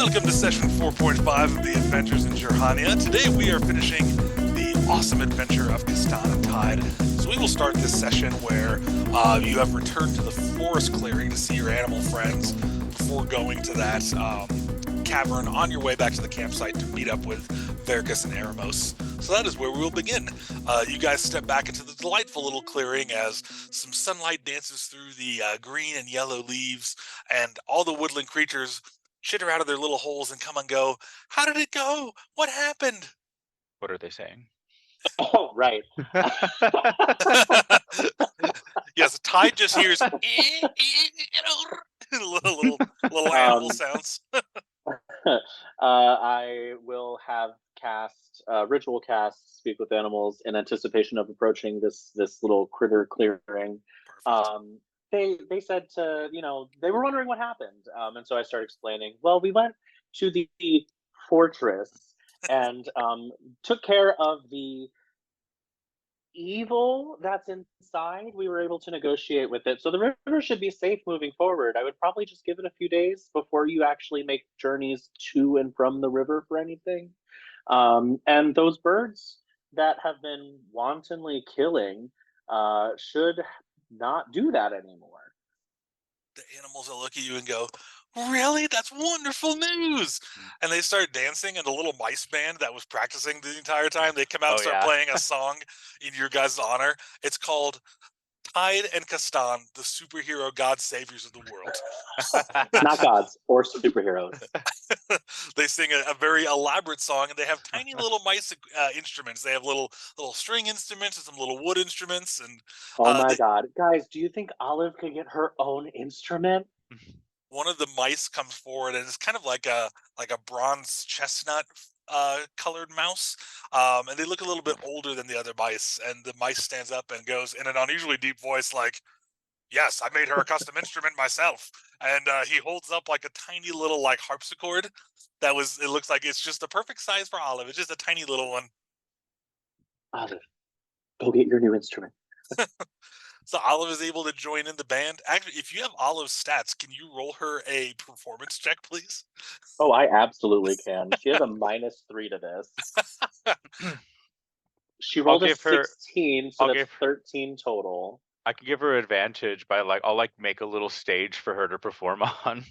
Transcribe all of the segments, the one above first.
Welcome to session 4.5 of the Adventures in Jir'Haniya. Today we are finishing the awesome adventure of Kastan and Tide. So we will start this session where you have returned to the forest clearing to see your animal friends before going to that cavern on your way back to the campsite to meet up with Verkus and Eremos. So that is where we will begin. You guys step back into the delightful little clearing as some sunlight dances through the green and yellow leaves, and all the woodland creatures chitter out of their little holes and come and go. How did it go? What happened? What are they saying? Oh, right. Yes, Tide just hears little animal sounds. I will have ritual cast speak with animals in anticipation of approaching this little critter clearing. They said they were wondering what happened, and so I started explaining. Well, we went to the fortress and took care of the evil that's inside. We were able to negotiate with it, so the river should be safe moving forward. I would probably just give it a few days before you actually make journeys to and from the river for anything. And those birds that have been wantonly killing should not do that anymore. The animals will look at you and go, really? That's wonderful news. And they start dancing, and the little mice band that was practicing the entire time, they come out and start playing a song in your guys' honor. It's called Tide and Kastan, the superhero god saviors of the world. Not gods or superheroes. They sing a very elaborate song, and they have tiny little mice instruments. They have little string instruments and some little wood instruments. And oh my god, guys, do you think Olive could get her own instrument? One of the mice comes forward, and it's kind of like a bronze chestnut colored mouse, and they look a little bit older than the other mice. And the mice stands up and goes in an unusually deep voice, like, "Yes, I made her a custom instrument myself." And he holds up like a tiny little like harpsichord it looks like it's just the perfect size for Olive. It's just a tiny little one. Olive, go get your new instrument. So Olive is able to join in the band. Actually, if you have Olive's stats, can you roll her a performance check, please? Oh, I absolutely can. She has a -3 to this. She rolled a 16, so that's 13 total. I could give her advantage by I'll make a little stage for her to perform on.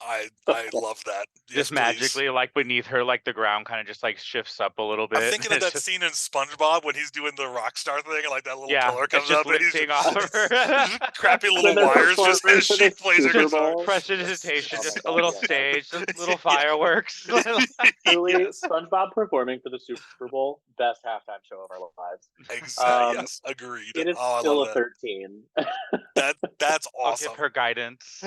I love that. Yes, just magically, please. Beneath her, the ground kind of just shifts up a little bit. I'm thinking of that scene in SpongeBob when he's doing the rock star thing, and that little pillar comes up, and he's just off of her. Crappy little wires just as she plays her guitar. Prestidigitation, just a little stage, just little fireworks. Really, SpongeBob performing for the Super Bowl, best halftime show of our lives. Exactly. Yes, agreed. It is still a 13. That's awesome. I'll give her guidance.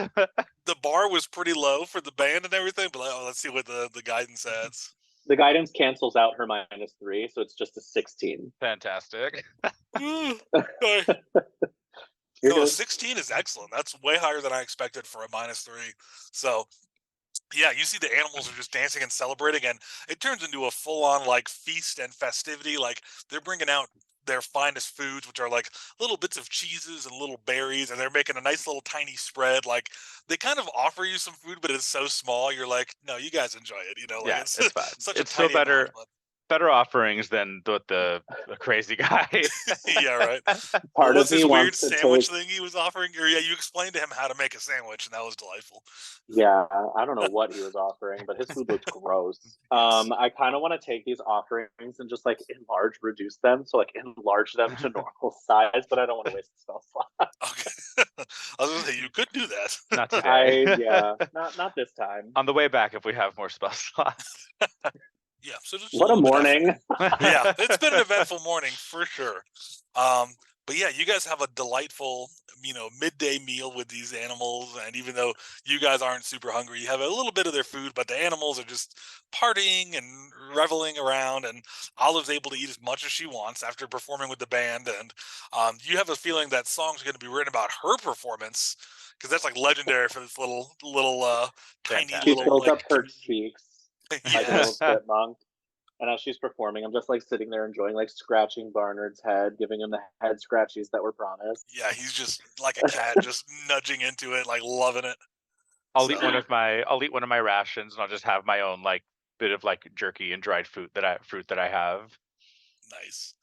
The bar was pretty low for the band and everything, but let's see what the guidance adds. The guidance cancels out her -3, so it's just a 16. Fantastic. No, 16 is excellent. That's way higher than I expected for a -3. So, yeah, you see the animals are just dancing and celebrating, and it turns into a full-on feast and festivity. They're bringing out their finest foods, which are little bits of cheeses and little berries, and they're making a nice little tiny spread. They kind of offer you some food, but it's so small. You're like, no, you guys enjoy it. It's fine. Such it's still better. Better offerings than the crazy guy. Yeah, right. Part of this weird sandwich thing he was offering? Or you explained to him how to make a sandwich, and that was delightful. Yeah, I don't know what he was offering, but his food looked gross. I kind of want to take these offerings and just reduce them, so enlarge them to normal size, but I don't want to waste a spell slot. Okay. I was gonna say you could do that. Not today. Not this time. On the way back, if we have more spell slots. Yeah, so just what a morning. Yeah, it's been an eventful morning for sure. But yeah, you guys have a delightful, midday meal with these animals, and even though you guys aren't super hungry, you have a little bit of their food, but the animals are just partying and reveling around, and Olive's able to eat as much as she wants after performing with the band, and you have a feeling that songs are going to be written about her performance, because that's legendary for this little tiny she little fills up her cheeks. Like a Yes. little chipmunk. And as she's performing, I'm just sitting there enjoying, scratching Barnard's head, giving him the head scratchies that were promised. Yeah, he's just like a cat, just nudging into it, loving it. I'll So- eat one of my rations, and I'll just have my own like bit of like jerky and dried fruit that I have. Nice.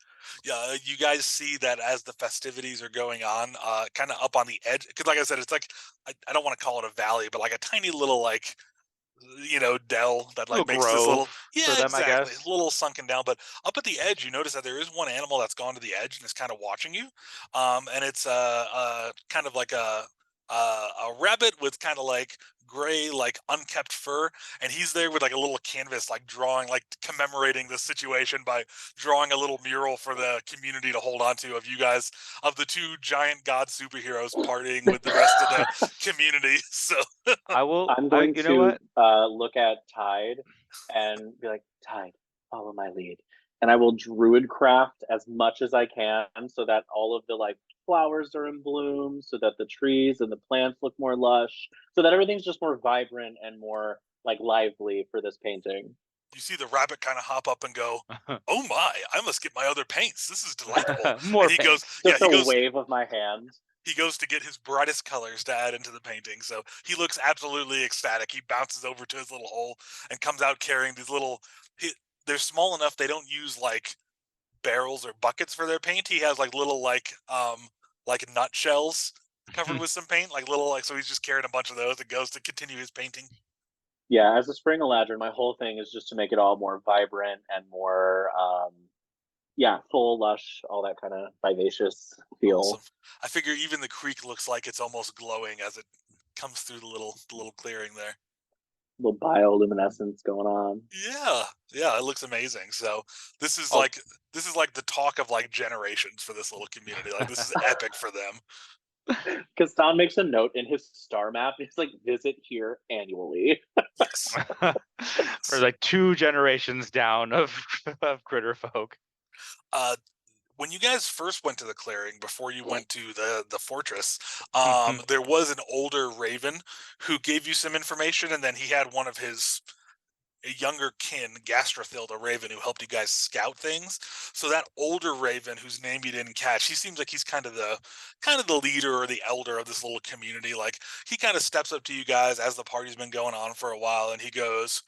Yeah, you guys see that as the festivities are going on, kind of up on the edge. Because, like I said, it's like I don't want to call it a valley, but like a tiny little like dell that like Little makes this little grove for yeah them, I exactly guess. a little sunken down. But up at the edge, you notice that there is one animal that's gone to the edge and is kind of watching you, and it's kind of like a rabbit with kind of like gray like unkept fur, and he's there with like a little canvas like drawing like commemorating the situation by drawing a little mural for the community to hold on to of you guys, of the two giant god superheroes partying with the rest of the community. So I will. I'm going You know to what? look at Tide and be like, Tide, follow my lead. And I will druid craft as much as I can so that all of the like flowers are in bloom, so that the trees and the plants look more lush, so that everything's just more vibrant and more like lively for this painting. you see the rabbit kind of hop up and go, "Oh my, I must get my other paints. This is delightful." More And he goes, paints. yeah, Just a wave of my hand. he goes to get his brightest colors to add into the painting. So he looks absolutely ecstatic. He bounces over to his little hole and comes out carrying these little. They're small enough they don't use like barrels or buckets for their paint. He has like little like nutshells covered with some paint, like little like so he's just carrying a bunch of those and goes to continue his painting. Yeah, as a spring eladrin, my whole thing is just to make it all more vibrant and more yeah, full, lush, all that kind of vivacious feel. Awesome. I figure even the creek looks like it's almost glowing as it comes through the little clearing there. Little bioluminescence going on. Yeah, it looks amazing. So this is Oh. like the talk of like generations for this little community. Like this is epic for them. Kastan makes a note in his star map. He's like, visit here annually. Yes. For like 2 generations down of critter folk. When you guys first went to the clearing before you went to the fortress, Mhm. there was an older raven who gave you some information, and then he had one of his a younger kin, Gastrothil, a raven, who helped you guys scout things. So that older raven, whose name you didn't catch, he seems like he's kind of the leader or the elder of this little community. Like he kind of steps up to you guys as the party's been going on for a while, and he goes,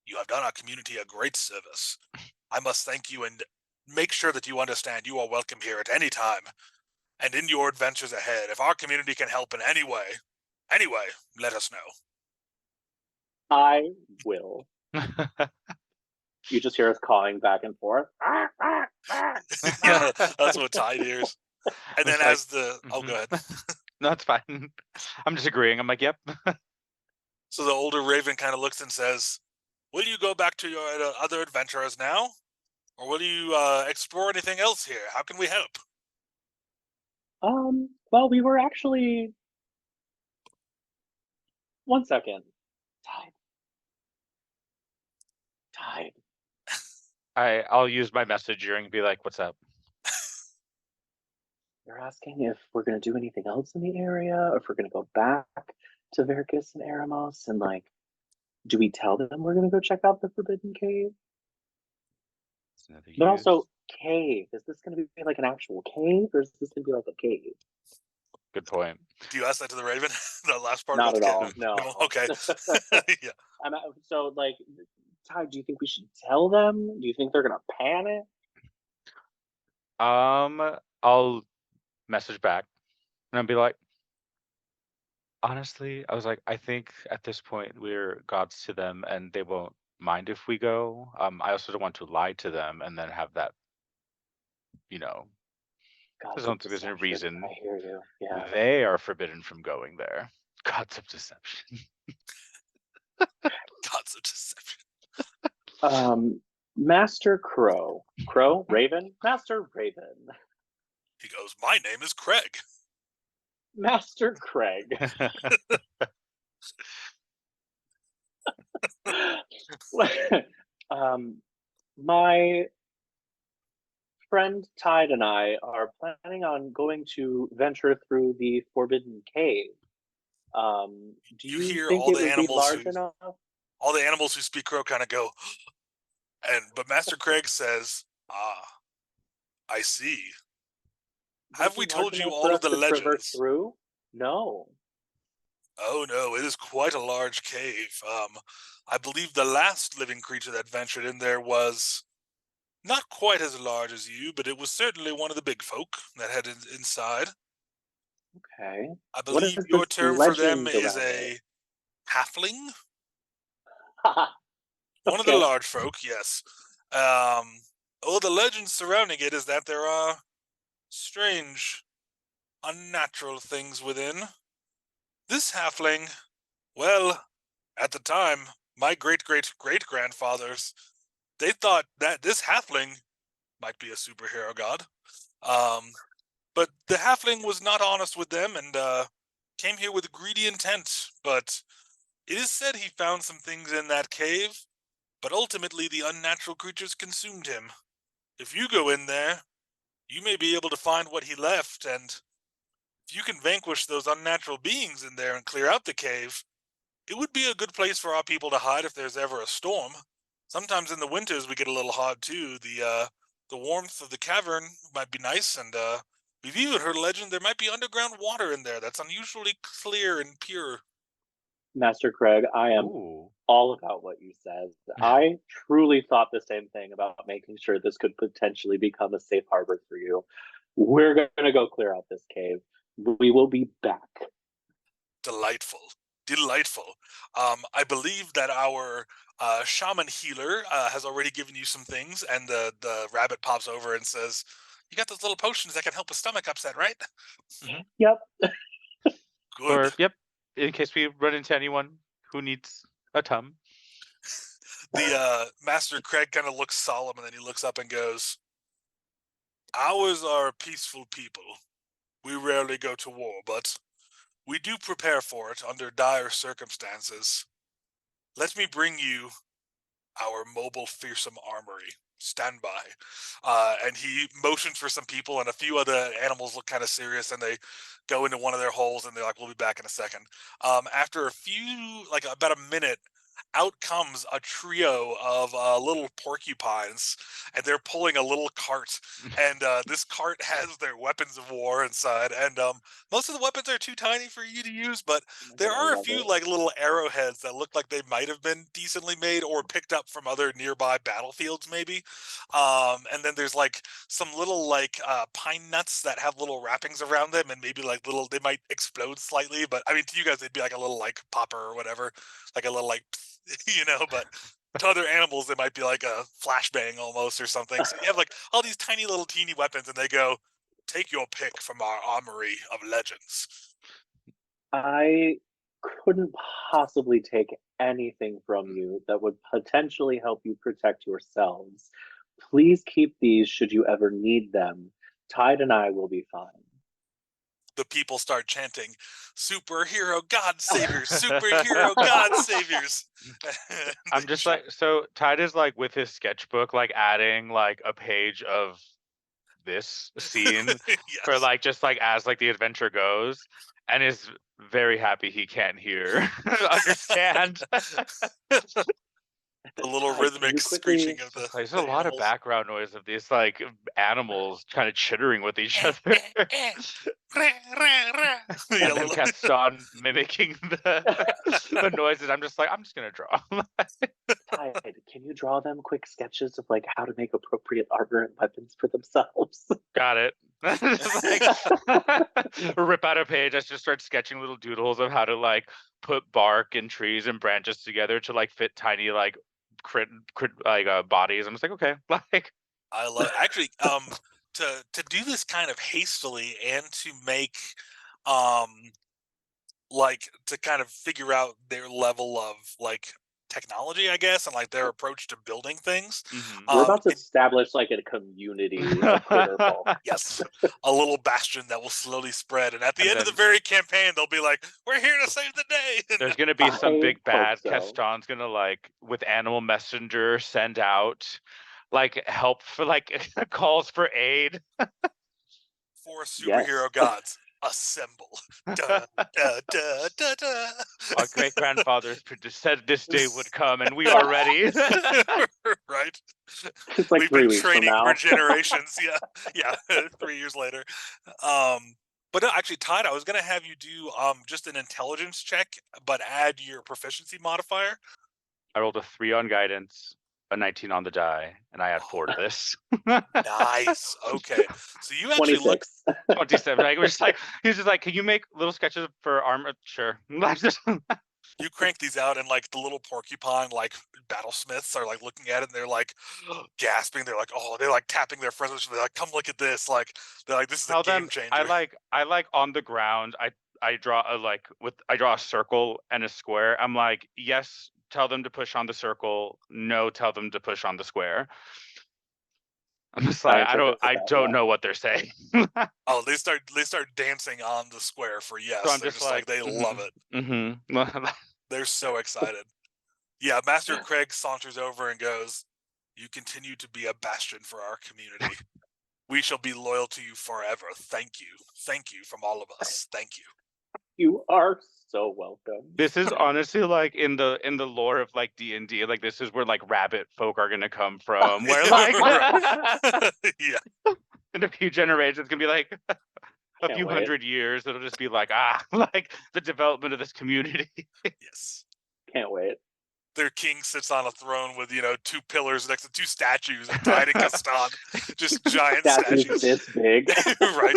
"You have done our community a great service. I must thank you and make sure that you understand you are welcome here at any time and in your adventures ahead. If our community can help in any way, let us know." I will. You just hear us calling back and forth. Yeah, that's what Tide hears. And then It's like, as the oh, go ahead. No, it's fine. I'm just agreeing. I'm like, yep. So the older raven kind of looks and says, "Will you go back to your other adventurers now? Or will you explore anything else here? How can we help?" Well, we were actually. One second. Tide. Tide. I'll use my messaging and be like, what's up? You're asking if we're gonna do anything else in the area, or if we're gonna go back to Verkus and Eremos, and like, do we tell them we're gonna go check out the Forbidden Cave? But also, cave. Is this gonna be like an actual cave, or is this gonna be like a cave? Good point. Do you ask that to the raven? The last part Not about at the all. cave? No. Okay. Yeah. So like, Ty, do you think we should tell them? Do you think they're gonna panic? I'll message back and I'll be like, honestly, I was like, I think at this point we're gods to them and they won't mind if we go. I also don't want to lie to them and then have that, Gods there's of there's no deception. reason I hear you. Yeah. they are forbidden from going there. Gods of deception. Gods of deception. Master Crow. Crow? Raven? Master Raven. He goes, "My name is Craig." Master Craig. My friend Tide and I are planning on going to venture through the Forbidden Cave. Do You you hear think all it the would be animals large who enough? all the animals who speak crow kind of go, but Master Craig says, "Ah, I see. Would it Have we be large told you enough all for of us the to traverse legends?" through? No. Oh no, it is quite a large cave. I believe the last living creature that ventured in there was not quite as large as you, but it was certainly one of the big folk that had inside. Okay. I What believe is your this term for them legend is around a halfling. it? One of the Okay. large folk, yes. Well, the legend surrounding it is that there are strange, unnatural things within. This halfling, well, at the time, my great-great-great-grandfathers, they thought that this halfling might be a superhero god. Um, but the halfling was not honest with them and came here with greedy intent. But it is said he found some things in that cave, but ultimately the unnatural creatures consumed him. If you go in there, you may be able to find what he left, and if you can vanquish those unnatural beings in there and clear out the cave, it would be a good place for our people to hide if there's ever a storm. Sometimes in the winters we get a little hot too. The warmth of the cavern might be nice, and we've even heard a legend there might be underground water in there that's unusually clear and pure. Master Craig, I am Ooh. all about what you said. I truly thought the same thing about making sure this could potentially become a safe harbor for you. We're going to go clear out this cave. We will be back. Delightful, delightful. I believe that our shaman healer has already given you some things, and the rabbit pops over and says, "You got those little potions that can help with stomach upset, right?" Mhm. Yep. Good. Or yep, in case we run into anyone who needs a tum. The Master Craig kind of looks solemn, and then he looks up and goes, "Ours are a peaceful people. We rarely go to war, but we do prepare for it under dire circumstances. Let me bring you our mobile fearsome armory. Stand by." And he motions for some people, and a few other animals look kind of serious, and they go into one of their holes, and they're like, "We'll be back in a second." After a few, like about a minute, out comes a trio of little porcupines, and they're pulling a little cart. And this cart has their weapons of war inside, and most of the weapons are too tiny for you to use, but Oh my there God, I are a love few it. like little arrowheads that look like they might have been decently made or picked up from other nearby battlefields, maybe. And then there's like some little like pine nuts that have little wrappings around them, and maybe like little, they might explode slightly, but I mean to you guys they'd be like a little like popper or whatever, like a little like but to other animals it might be like a flashbang almost or something. So you have like all these tiny little teeny weapons, and they go, "Take your pick from our armory of legends." I couldn't possibly take anything from you that would potentially help you protect yourselves. Please keep these should you ever need them. Tide and I will be fine. The people start chanting, "Superhero God Saviors, superhero God Saviors." I'm just like, so Tide is like with his sketchbook, like adding like a page of this scene for Yes. like just like as like the adventure goes, and is very happy he can't hear understand. The little Tide, can rhythmic you quickly? screeching of Just like there's a the lot of animals. background noise of these like animals kind of chittering with each other. Yeah, And then little, Gaston mimicking the noises. I'm just like, I'm just gonna draw. Tide, can you draw them quick sketches of like how to make appropriate armor and weapons for themselves? Got it. Just like rip out a page. I just start sketching little doodles of how to like put bark and trees and branches together to like fit tiny like crit like bodies. I'm just like, okay, like I love actually to do this kind of hastily and to make um like to kind of figure out their level of like technology, I guess, and like their approach to building things. mhm. We're about to It, establish like a community of critter folk. yes, a little bastion that will slowly spread, and at the And end of the then very campaign, they'll be like, "We're here to save the day." there's gonna be some I big hope bad. so. Caston's gonna like with animal messenger send out like help for like calls for aid. For Yes. superhero gods, assemble. Duh, duh, duh, duh, duh. Our great grandfathers said this day would come, and we are ready. Right? It's like We've been 3 weeks from training for now. generations. Yeah, yeah. 3 years later. Um, But no, actually, Tide, I was gonna have you do just an intelligence check, but add your proficiency modifier. I rolled a 3 on guidance, a 19 on the die, and I add 4 to this. Nice. Okay. So you actually look 26. 27. Like, we're just like, he's just like, can you make little sketches for armor? Sure. you crank these out, and like the little porcupine like battlesmiths are like looking at it, and they're like gasping. They're like, oh, they're like tapping their friends. They're like, come look at this. Like they're like, this is Tell a game them changer. I like on the ground. I draw a circle and a square. I'm like, yes, tell them to push on the circle. No, tell them to push on the square. I'm just like, I don't know what they're saying. Oh, they start dancing on the square for yes. So I'm They're just like, they love it. Mm-hmm. They're so excited. Yeah, Master Craig saunters over and goes, "You continue to be a bastion for our community. We shall be loyal to you forever. Thank you. Thank you from all of us. Thank you." You are so welcome. This is honestly like in the lore of like D&D, like this is where like rabbit folk are gonna come from. Where like yeah. in a few generations it's gonna be like a few wait. hundred years, it'll just be like like the development of this community. Yes. Can't wait. Their king sits on a throne with, 2 pillars next to 2 statues of Tide and Castan. Just giant statues. This big. Right.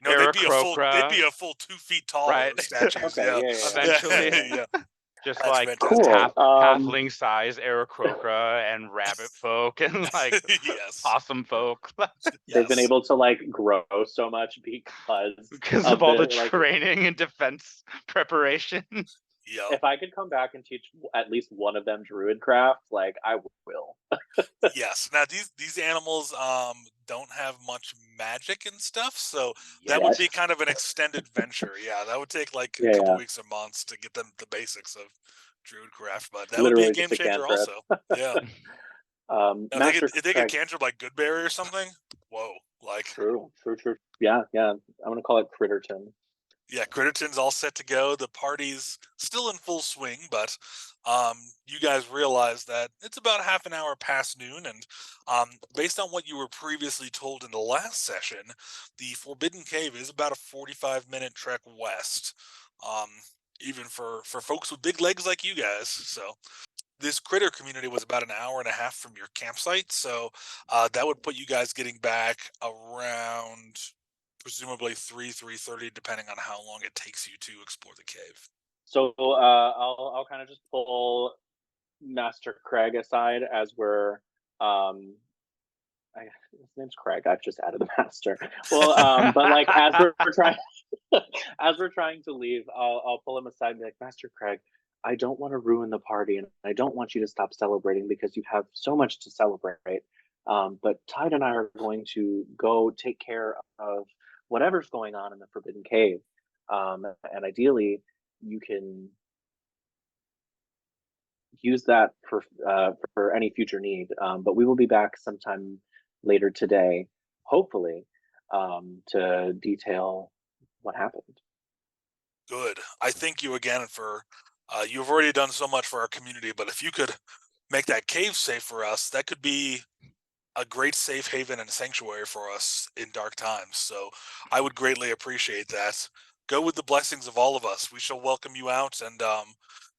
No, they'd be Aarakocra. a full 2 feet tall, Right. those statues. Okay, yeah. Eventually. Yeah. Just That's like fantastic. halfling size Aarakocra and rabbit folk and like Yes. possum folk. They've been able to like grow so much because of all the training and defense preparation. Yep. If I could come back and teach at least one of them Druidcraft, like I will. Yes. Now these animals don't have much magic and stuff, so that would be kind of an extended venture. Yeah, that would take like a couple weeks or months to get them the basics of Druidcraft, but that Literally would be a game changer also. Yeah. If they could cantrip like Goodberry or something, whoa! Like true. Yeah. I'm gonna call it Critterton. Yeah, Critterton's all set to go. The party's still in full swing, but you guys realize that it's about half an hour past noon, and based on what you were previously told in the last session, the Forbidden Cave is about a 45-minute trek west, even for folks with big legs like you guys. So this critter community was about an hour and a half from your campsite, so that would put you guys getting back around presumably 3:30, depending on how long it takes you to explore the cave. So I'll kind of just pull Master Craig aside as we're his name's Craig. I've just added the master. Well, but like as we're trying to leave, I'll pull him aside and be like, Master Craig, I don't want to ruin the party, and I don't want you to stop celebrating because you have so much to celebrate. But Tide and I are going to go take care of whatever's going on in the Forbidden Cave, and ideally, you can use that for any future need. But we will be back sometime later today, hopefully, to detail what happened. Good. I thank you again for you've already done so much for our community, but if you could make that cave safe for us, that could be a great safe haven and sanctuary for us in dark times. So I would greatly appreciate that. Go with the blessings of all of us. We shall welcome you out, and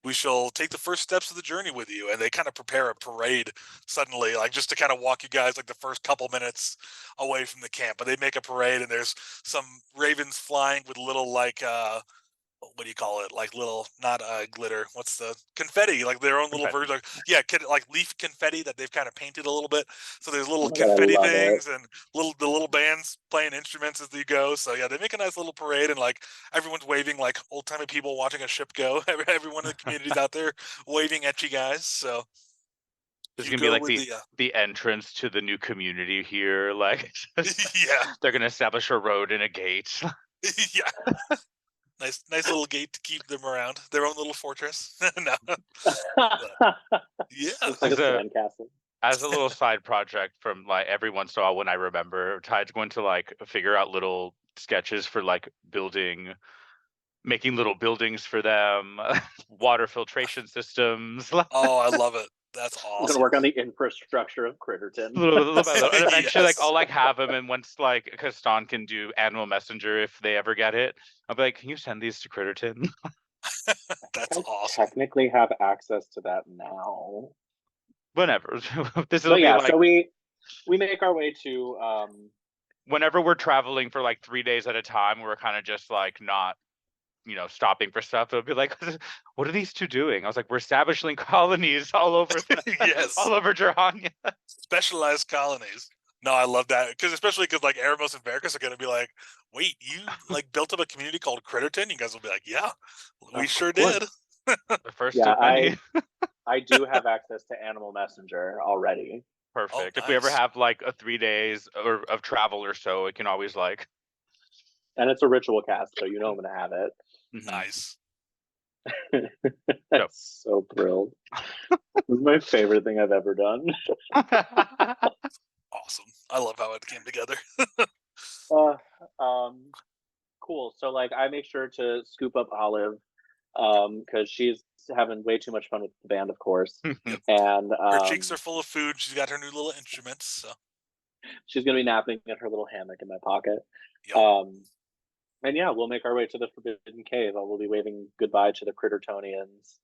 we shall take the first steps of the journey with you. And they kind of prepare a parade suddenly, like just to kind of walk you guys like the first couple minutes away from the camp. But they make a parade, and there's some ravens flying with little like what do you call it? Like little, not glitter. What's the confetti? Like their own little version. Like leaf confetti that they've kind of painted a little bit. So there's little confetti things and the little bands playing instruments as you go. So yeah, they make a nice little parade, and like everyone's waving like old timey people watching a ship go. Everyone in the community's out there waving at you guys. So it's gonna be like the entrance to the new community here. Like yeah, they're gonna establish a road and a gate. Yeah. Nice little gate to keep them around. Their own little fortress. No. Yeah. It's like a sandcastle. As a little side project from like every once in a while when I remember, Tide's going to like figure out little sketches for like making little buildings for them, water filtration systems. Oh, I love it. That's We're gonna awesome. work on the infrastructure of Critterton. Little by little, and eventually, like Yes. I'll like have them, and once like Kastan can do Animal Messenger if they ever get it, I'll be like, can you send these to Critterton? That's I awesome. technically have access to that now. Whenever. This will But be yeah, like so we make our way to whenever we're traveling for like 3 days at a time, we're kind of just like not, stopping for stuff. It'll be like, what are these two doing? I was like, we're establishing colonies all over Yes. all over Jir'Haniya. Specialized colonies. No, I love that because especially because like Eremos and Veracruz are gonna be like, wait, you like built up a community called Critterton? You guys will be like, yeah, we of sure course. did. The first Yeah, of many. I do have access to Animal Messenger already. Oh, Perfect. If we ever nice. have like a 3 days of travel or so, it can always like. And it's a ritual cast, so you know I'm gonna have it. Nice. Yep. So thrilled. This is my favorite thing I've ever done. Awesome. I love how it came together. Cool. So like I make sure to scoop up Olive, because she's having way too much fun with the band, of course. Yep. And Her cheeks are full of food. She's got her new little instruments. So she's gonna be napping in her little hammock in my pocket. yep. And yeah, we'll make our way to the Forbidden Cave. I will be waving goodbye to the Crittertonians.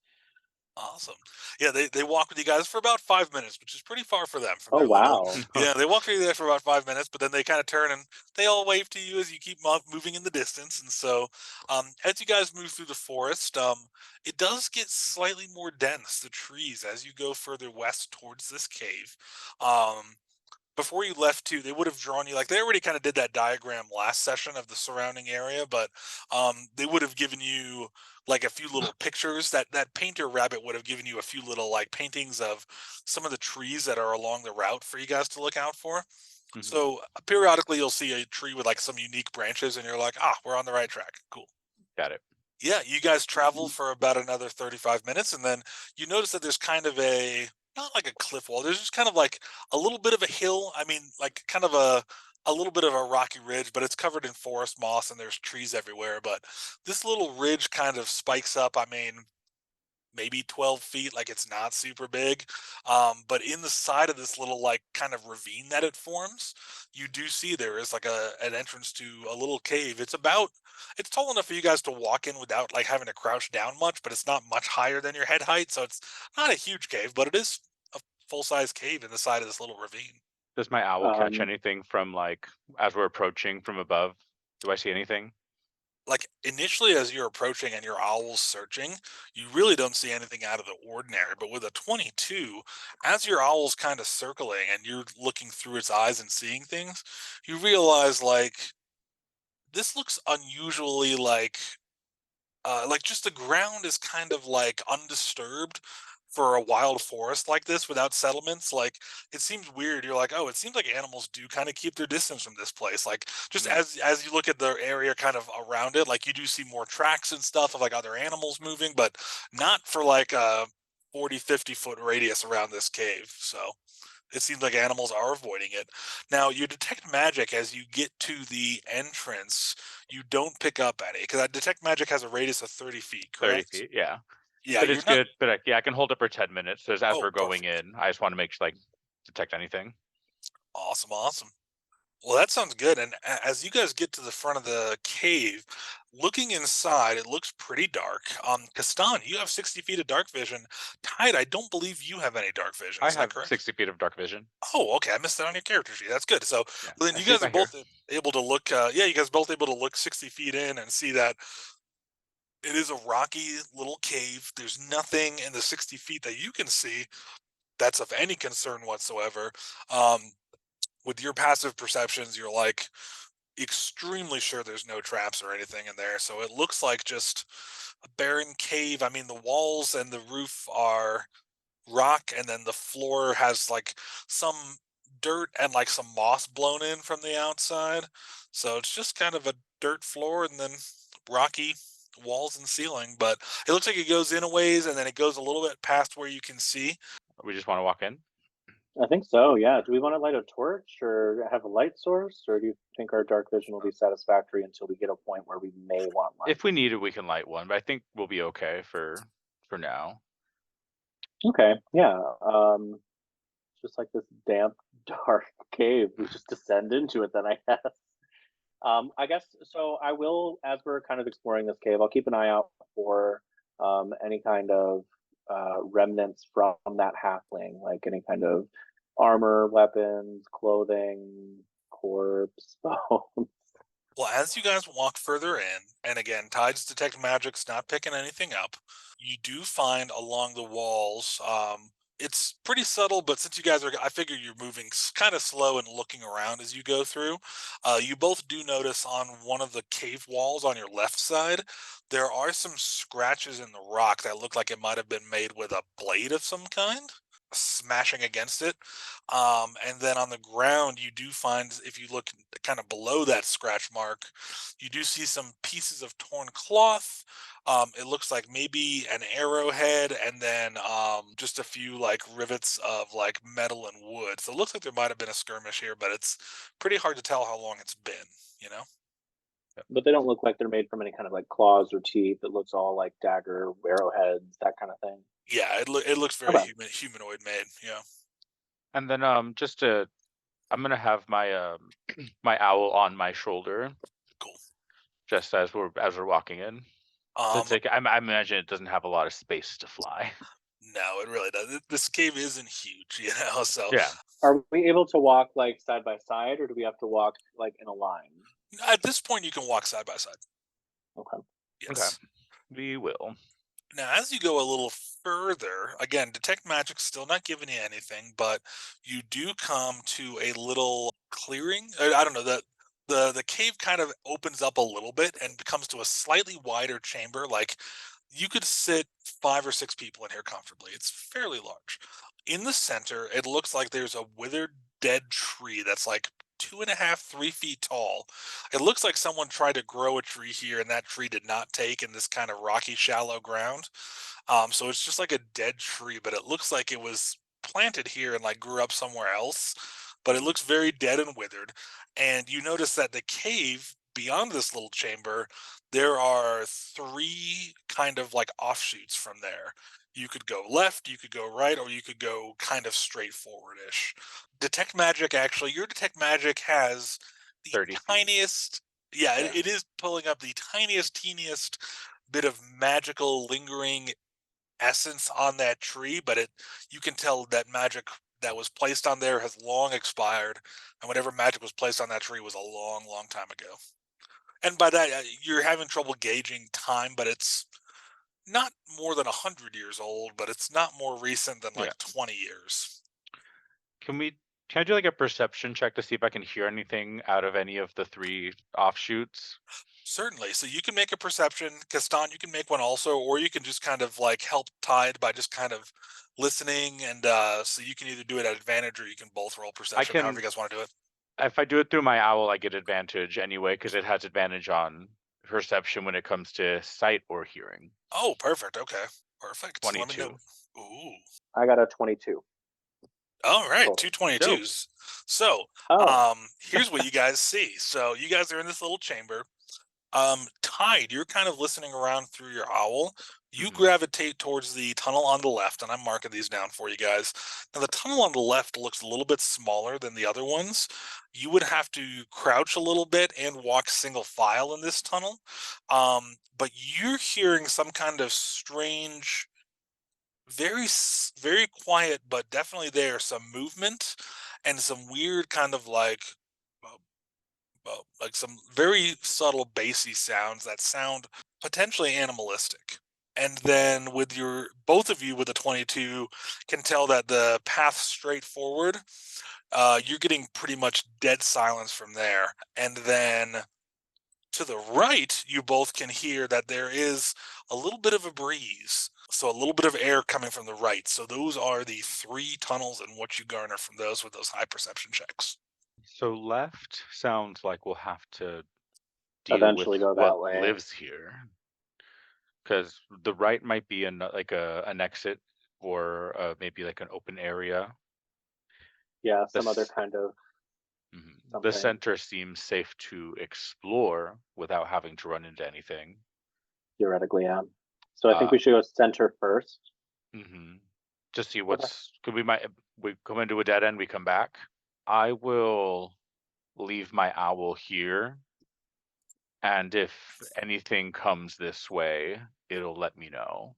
Awesome. Yeah, they walk with you guys for about 5 minutes, which is pretty far for them from Oh their little. wow. Yeah, they walk through there for about 5 minutes, but then they kind of turn and they all wave to you as you keep moving in the distance. And so, as you guys move through the forest, it does get slightly more dense. The trees as you go further west towards this cave. Before you left too, they would have drawn you like they already kind of did that diagram last session of the surrounding area, but they would have given you like a few little pictures. That painter rabbit would have given you a few little like paintings of some of the trees that are along the route for you guys to look out for. So periodically you'll see a tree with like some unique branches and you're like, we're on the right track. Cool. Got it. Yeah, you guys travel for about another 35 minutes and then you notice that there's kind of not like a cliff wall. There's just kind of like a little bit of a hill. I mean, like kind of a little bit of a rocky ridge, but it's covered in forest moss and there's trees everywhere. But this little ridge kind of spikes up. I mean, maybe 12 feet, like it's not super big. But in the side of this little like kind of ravine that it forms, you do see there is like an entrance to a little cave. It's tall enough for you guys to walk in without like having to crouch down much, but it's not much higher than your head height. So it's not a huge cave, but it is a full-size cave in the side of this little ravine. Does my owl catch anything from like as we're approaching from above? Do I see anything? Like initially as you're approaching and your owl's searching, you really don't see anything out of the ordinary. But with a 22, as your owl's kind of circling and you're looking through its eyes and seeing things, you realize like this looks unusually like just the ground is kind of like undisturbed for a wild forest like this without settlements. Like it seems weird. You're like, oh, it seems like animals do kind of keep their distance from this place. Like just as you look at the area kind of around it, like you do see more tracks and stuff of like other animals moving, but not for like a 40-50 foot radius around this cave. So it seems like animals are avoiding it. Now, you detect magic as you get to the entrance. You don't pick up any because detect magic has a radius of 30 feet, 30 correct? feet, yeah. Yeah, But you're it's not. good. But I can hold it for 10 minutes. So as we're going Perfect. in, I just want to make sure like detect anything. Awesome. Well, that sounds good. And as you guys get to the front of the cave, looking inside, it looks pretty dark. Kastan, you have 60 feet of dark vision. Tide, I don't believe you have any dark vision. I Is that have correct? 60 feet of dark vision. Oh, okay. I missed that on your character sheet. That's good. So Yeah, then I you see it guys are back here. both able to look. You guys both able to look 60 feet in and see that it is a rocky little cave. There's nothing in the 60 feet that you can see that's of any concern whatsoever. With your passive perceptions, you're like extremely sure there's no traps or anything in there. So it looks like just a barren cave. I mean, the walls and the roof are rock, and then the floor has like some dirt and like some moss blown in from the outside. So it's just kind of a dirt floor and then rocky walls and ceiling. But it looks like it goes in a ways and then it goes a little bit past where you can see. We just want to walk in. I think so, yeah. Do we want to light a torch or have a light source, or do you think our dark vision will be satisfactory until we get a point where we may want light? If we need it, we can light one, but I think we'll be okay for now. Okay, yeah. Just like this damp, dark cave. We just descend into it then, I guess. I guess so. I will, as we're kind of exploring this cave, I'll keep an eye out for any kind of remnants from that halfling, like any kind of armor, weapons, clothing, corpse, bones. Well, as you guys walk further in, and again, Tide's detect magic's not picking anything up, you do find along the walls, it's pretty subtle, but since you guys are, I figure you're moving kind of slow and looking around as you go through. You both do notice on one of the cave walls on your left side, there are some scratches in the rock that look like it might have been made with a blade of some kind, smashing against it. And then on the ground, you do find, if you look kind of below that scratch mark, you do see some pieces of torn cloth. It looks like maybe an arrowhead, and then just a few like rivets of like metal and wood. So it looks like there might have been a skirmish here, but it's pretty hard to tell how long it's been, you know? But they don't look like they're made from any kind of like claws or teeth. It looks all like dagger, arrowheads, that kind of thing. Yeah, it looks very Okay. humanoid made. Yeah. And then I'm gonna have my my owl on my shoulder Cool. just as we're walking in. It's like I imagine it doesn't have a lot of space to fly. No, it really does. This cave isn't huge, you know. So Yeah. Are we able to walk like side by side, or do we have to walk like in a line? at this point, you can walk side by side. Okay. Okay. Yes. We will. Now, as you go a little further, again, detect magic's still not giving you anything, but you do come to a little clearing. I don't know that the cave kind of opens up a little bit and becomes to a slightly wider chamber. Like you could sit 5 or 6 people in here comfortably. It's fairly large. In the center, it looks like there's a withered dead tree that's like 2.5, 3 feet tall. It looks like someone tried to grow a tree here and that tree did not take in this kind of rocky, shallow ground. So it's just like a dead tree, but it looks like it was planted here and like grew up somewhere else. But it looks very dead and withered. And you notice that the cave beyond this little chamber, there are 3 kind of like offshoots from there. You could go left, you could go right, or you could go kind of straightforward-ish. Detect magic, actually, your detect magic has the 30 feet. tiniest, yeah, Yeah. it is pulling up the tiniest, teeniest bit of magical lingering essence on that tree, but you can tell that magic that was placed on there has long expired, and whatever magic was placed on that tree was a long, long time ago. And by that, you're having trouble gauging time, but it's not more than 100 years old, but it's not more recent than Yeah. like 20 years. Can I do like a perception check to see if I can hear anything out of any of the 3 offshoots? Certainly. So you can make a perception, Castan, you can make one also, or you can just kind of like help Tide by just kind of listening. And so you can either do it at advantage or you can both roll perception, can- however you guys want to do it. If I do it through my owl, I get advantage anyway because it has advantage on perception when it comes to sight or hearing. Oh, perfect. Okay. Perfect. Let me 22. know. Ooh. I got a 22. All right, Total. 222s. So, Oh. here's what you guys see. So you guys are in this little chamber. Tide, you're kind of listening around through your owl. You gravitate towards the tunnel on the left, and I'm marking these down for you guys. Now, the tunnel on the left looks a little bit smaller than the other ones. You would have to crouch a little bit and walk single file in this tunnel. But you're hearing some kind of strange, very quiet, but definitely there, some movement and some weird kind of like some very subtle bassy sounds that sound potentially animalistic. And then with both of you with the 22 can tell that the path straight forward, you're getting pretty much dead silence from there. And then to the right, you both can hear that there is a little bit of a breeze. So a little bit of air coming from the right. So those are the 3 tunnels and what you garner from those with those high perception checks. So left sounds like we'll have to deal Eventually with go what that way. lives here. Because the right might be an exit or maybe like an open area. Yeah, some other This- kind of The something. center seems safe to explore without having to run into anything. Theoretically, yeah. So I think we should go center first. Mhm. Just see what's we come into a dead end, we come back. I will leave my owl here, and if anything comes this way, it'll let me know.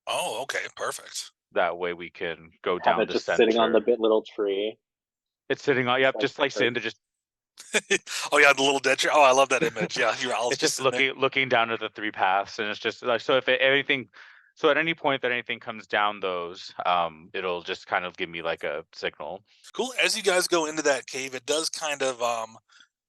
Oh, okay, perfect. That way we can go Have down it the just center. sitting on the little tree. It's sitting on, yep, Like just like very- Cinder, just Oh yeah, the little dead tree. Oh, I love that image. Yeah, your owl's it's just sitting there. looking down at the three paths, and it's just like, so if anything, so at any point that anything comes down those, it'll just kind of give me like a signal. Cool. As you guys go into that cave, it does kind of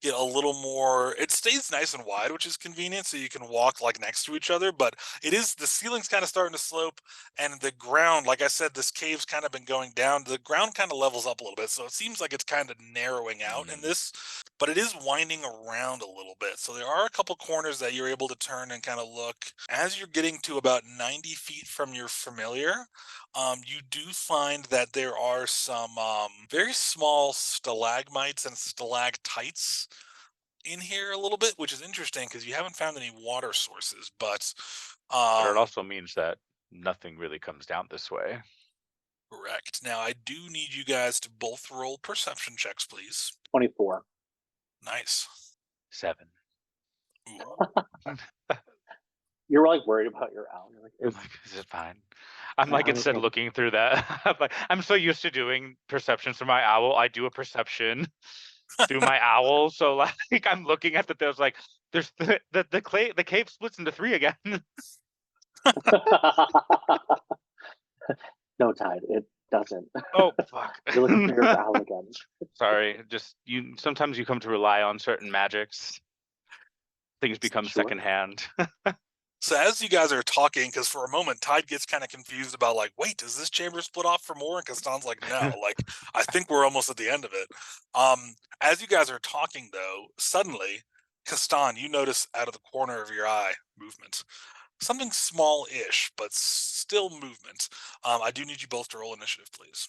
get a little more. It stays nice and wide, which is convenient, so you can walk like next to each other. But the ceiling's kind of starting to slope, and the ground, like I said, this cave's kind of been going down. The ground kind of levels up a little bit, so it seems like it's kind of narrowing out in this. But it is winding around a little bit. So there are a couple corners that you're able to turn and kind of look. As you're getting to about 90 feet from your familiar, you do find that there are some very small stalagmites and stalactites in here a little bit, which is interesting because you haven't found any water sources. But But it also means that nothing really comes down this way. correct. Now, I do need you guys to both roll perception checks, please. 24. Nice. 7. Ooh. You're like worried about your owl. You're like, I'm is like, is it fine? I'm my like, owl instead okay? looking through that, I'm like, I'm so used to doing perceptions for my owl. I do a perception through my owl. So like, I'm looking at there's like, there's the cave splits into 3 again. No, Tide, it doesn't. Oh fuck. You're looking for your owl again. Sorry, just sometimes you come to rely on certain magics. Things become Sure. secondhand. So as you guys are talking, because for a moment Tide gets kind of confused about like, wait, does this chamber split off for more? And Kastan's like, no, like I think we're almost at the end of it. As you guys are talking though, suddenly, Kastan, you notice out of the corner of your eye movement. Something small-ish, but still movement. I do need you both to roll initiative, please.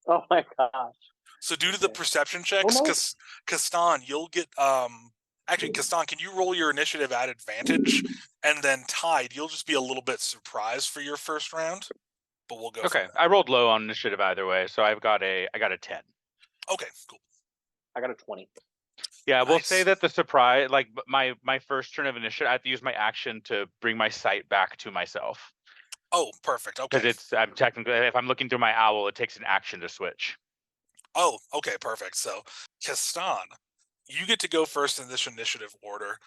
Oh my gosh. So due to the perception checks, no. Kastan, you'll get actually, Kastan, can you roll your initiative at advantage? And then Tide, you'll just be a little bit surprised for your first round, but we'll go from Okay, there. I rolled low on initiative either way, so I got a 10. Okay, cool. I got a 20. Yeah, we'll say Nice. that the surprise, like my first turn of initiative, I have to use my action to bring my sight back to myself. Oh, perfect. Okay. Because I'm technically, if I'm looking through my owl, it takes an action to switch. Oh, okay, perfect. So, Kastan, you get to go first in this initiative order.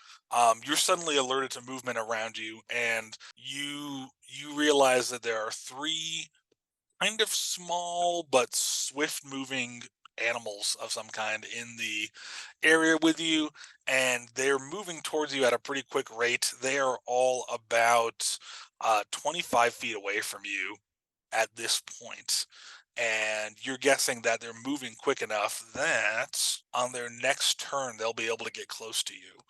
You're suddenly alerted to movement around you, and you realize that there are 3 kind of small but swift-moving animals of some kind in the area with you, and they're moving towards you at a pretty quick rate. They are all about 25 feet away from you at this point. And you're guessing that they're moving quick enough that on their next turn, they'll be able to get close to you.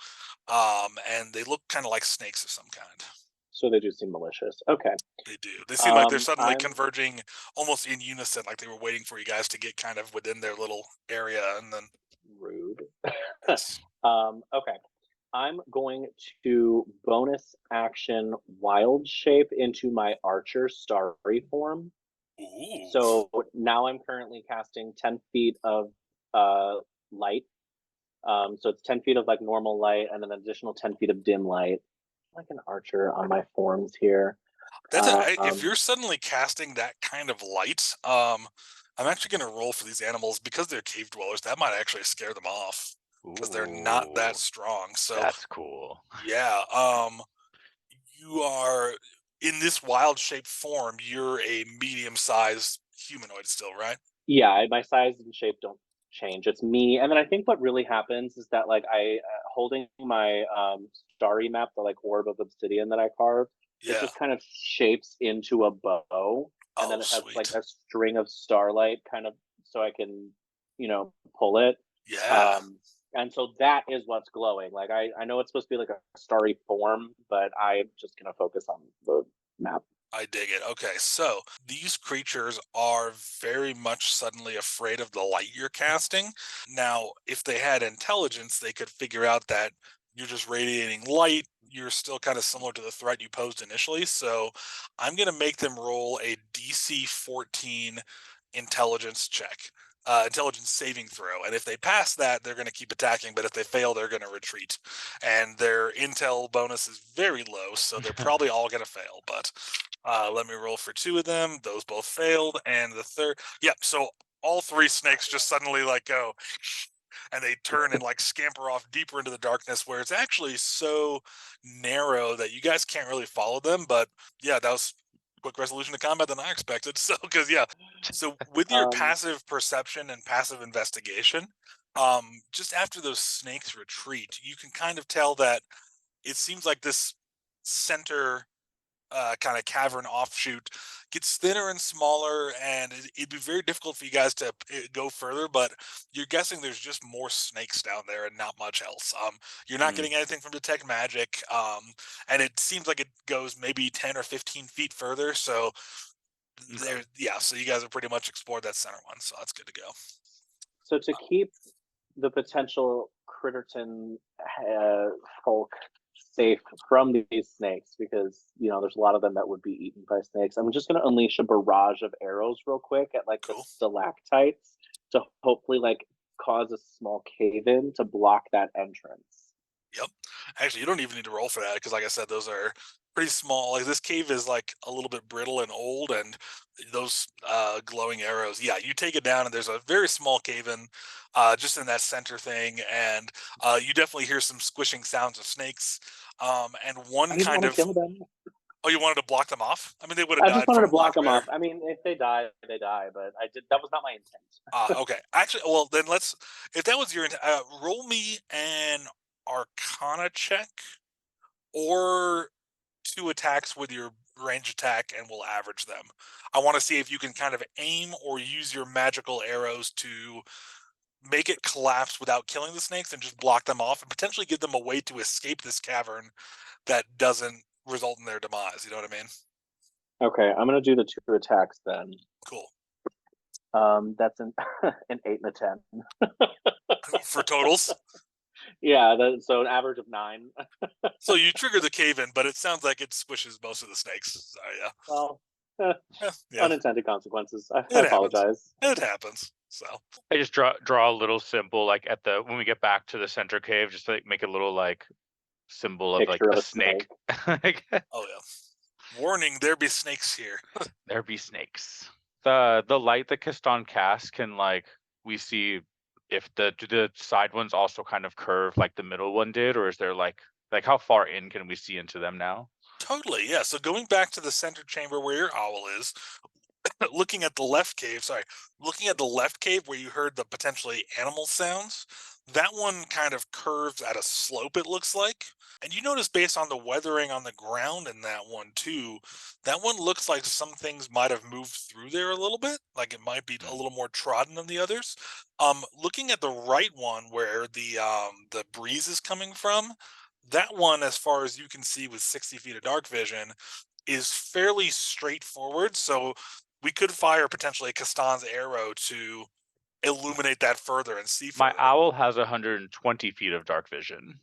And they look kind of like snakes of some kind. So they do seem malicious. Okay. They do. They seem like they're Um, suddenly I'm- converging almost in unison, like they were waiting for you guys to get kind of within their little area, and then Rude. yes. Okay. I'm going to bonus action wild shape into my archer starry form. Ooh. So now I'm currently casting 10 feet of light. So it's 10 feet of like normal light and an additional 10 feet of dim light. Like an archer on my forms here. That's if you're suddenly casting that kind of light, I'm actually going to roll for these animals because they're cave dwellers. That might actually scare them off because they're not that strong. So that's cool. Yeah. You are in this wild shape form. You're a medium-sized humanoid still, right? Yeah, my size and shape don't change. It's me. And then I think what really happens is that like I holding my starry map, the like orb of obsidian that I carved, Yeah. it just kind of shapes into a bow, and then it has sweet. like a string of starlight kind of, so I can, pull it. Yeah. And so that is what's glowing. Like I know it's supposed to be like a starry form, but I'm just gonna focus on the map. I dig it. Okay, so these creatures are very much suddenly afraid of the light you're casting. Now, if they had intelligence, they could figure out that you're just radiating light. you're still kind of similar to the threat you posed initially. So I'm going to make them roll a DC 14 intelligence check, intelligence saving throw. And if they pass that, they're going to keep attacking. But if they fail, they're going to retreat. And their intel bonus is very low, so they're probably all going to fail. But let me roll for 2 of them. Those both failed. And the third, yep. So all 3 snakes just suddenly like go, and they turn and like scamper off deeper into the darkness, where it's actually so narrow that you guys can't really follow them. But yeah, that was quick resolution to combat than I expected. So so with your passive perception and passive investigation, just after those snakes retreat, you can kind of tell that it seems like this center kind of cavern offshoot gets thinner and smaller, and it'd be very difficult for you guys to go further, but you're guessing there's just more snakes down there and not much else. You're not getting anything from detect magic, and it seems like it goes maybe 10 or 15 feet further, so there, yeah, so you guys have pretty much explored that center one, so that's good to go. So to keep the potential Critterton folk safe from these snakes, because there's a lot of them that would be eaten by snakes, I'm just going to unleash a barrage of arrows real quick at like the stalactites to hopefully like cause a small cave-in to block that entrance. Yep. Actually, you don't even need to roll for that, because like I said, those are pretty small. Like this cave is like a little bit brittle and old, and those glowing arrows, yeah, you take it down and there's a very small cave-in just in that center thing, and you definitely hear some squishing sounds of snakes, and one I didn't kind want of to kill them. Oh, you wanted to block them off? I mean, they would have I died just wanted to from block them black off. I mean, if they die, they die, but that was not my intent. Okay. Actually, well, then if that was your, roll me an Arcana check or 2 attacks with your range attack, and we'll average them. I want to see if you can kind of aim or use your magical arrows to make it collapse without killing the snakes and just block them off and potentially give them a way to escape this cavern that doesn't result in their demise. You know what I mean? Okay, I'm gonna do the 2 attacks then. Cool. That's an 8 and a 10 for totals. Yeah, so an average of 9. So you trigger the cave-in, but it sounds like it squishes most of the snakes. So yeah. Well, yeah. Unintended consequences. I apologize. It happens. So I just draw a little symbol like at when we get back to the center cave, just to like make a little like symbol of like a snake. Oh yeah. Warning, there be snakes here. There be snakes. The light that Kastan casts, can like we see if do the side ones also kind of curve like the middle one did, or is there like how far in can we see into them now? Totally, yeah. So going back to the center chamber where your owl is, looking at the left cave where you heard the potentially animal sounds, that one kind of curves at a slope, it looks like. And you notice based on the weathering on the ground in that one too, that one looks like some things might have moved through there a little bit, like it might be a little more trodden than the others. Looking at the right one where the breeze is coming from, that one, as far as you can see with 60 feet of dark vision, is fairly straightforward. So we could fire potentially Kastan's arrow to illuminate that further and see further. My owl has 120 feet of dark vision.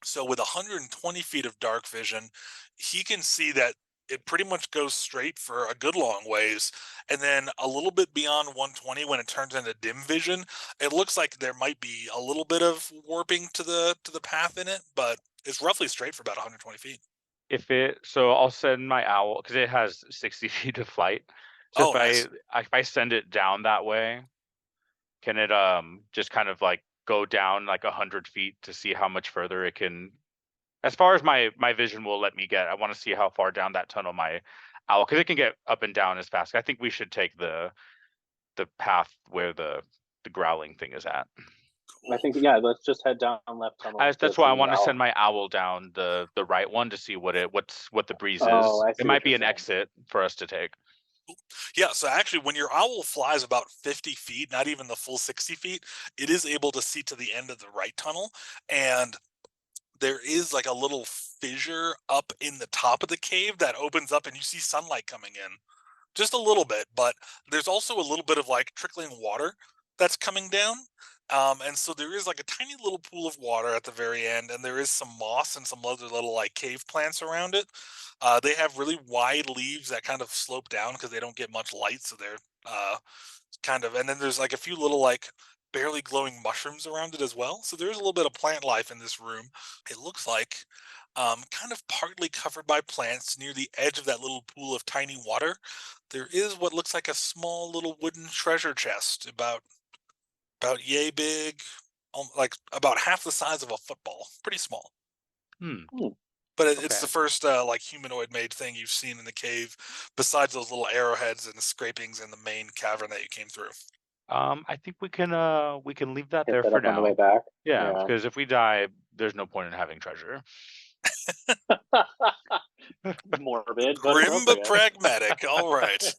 So with 120 feet of dark vision, he can see that it pretty much goes straight for a good long ways. And then a little bit beyond 120, when it turns into dim vision, it looks like there might be a little bit of warping to the path in it, but it's roughly straight for about 120 feet. So I'll send my owl, because it has 60 feet of flight. So if I send it down that way, can it just kind of like go down like 100 feet to see how much further it can, as far as my vision will let me get? I want to see how far down that tunnel my owl, because it can get up and down as fast. I think we should take the path where the growling thing is at. I think, yeah, let's just head down left tunnel. That's why I want to send my owl down the right one to see what the breeze is. It might be an exit for us to take. Yeah, so actually when your owl flies about 50 feet, not even the full 60 feet, it is able to see to the end of the right tunnel, and there is like a little fissure up in the top of the cave that opens up, and you see sunlight coming in just a little bit, but there's also a little bit of like trickling water that's coming down. And so there is like a tiny little pool of water at the very end, and there is some moss and some other little like cave plants around it. They have really wide leaves that kind of slope down because they don't get much light, so they're kind of. And then there's like a few little like barely glowing mushrooms around it as well. So there's a little bit of plant life in this room. It looks like kind of partly covered by plants near the edge of that little pool of tiny water. There is what looks like a small little wooden treasure chest, about yay big, like about half the size of a football. Pretty small. Hmm. But it's Okay. the first like humanoid made thing you've seen in the cave, besides those little arrowheads and the scrapings in the main cavern that you came through. I think we can leave that Hit there that for up on the way now. back. Yeah, because if we die, there's no point in having treasure. Morbid, but Grim but appropriate. pragmatic. All right.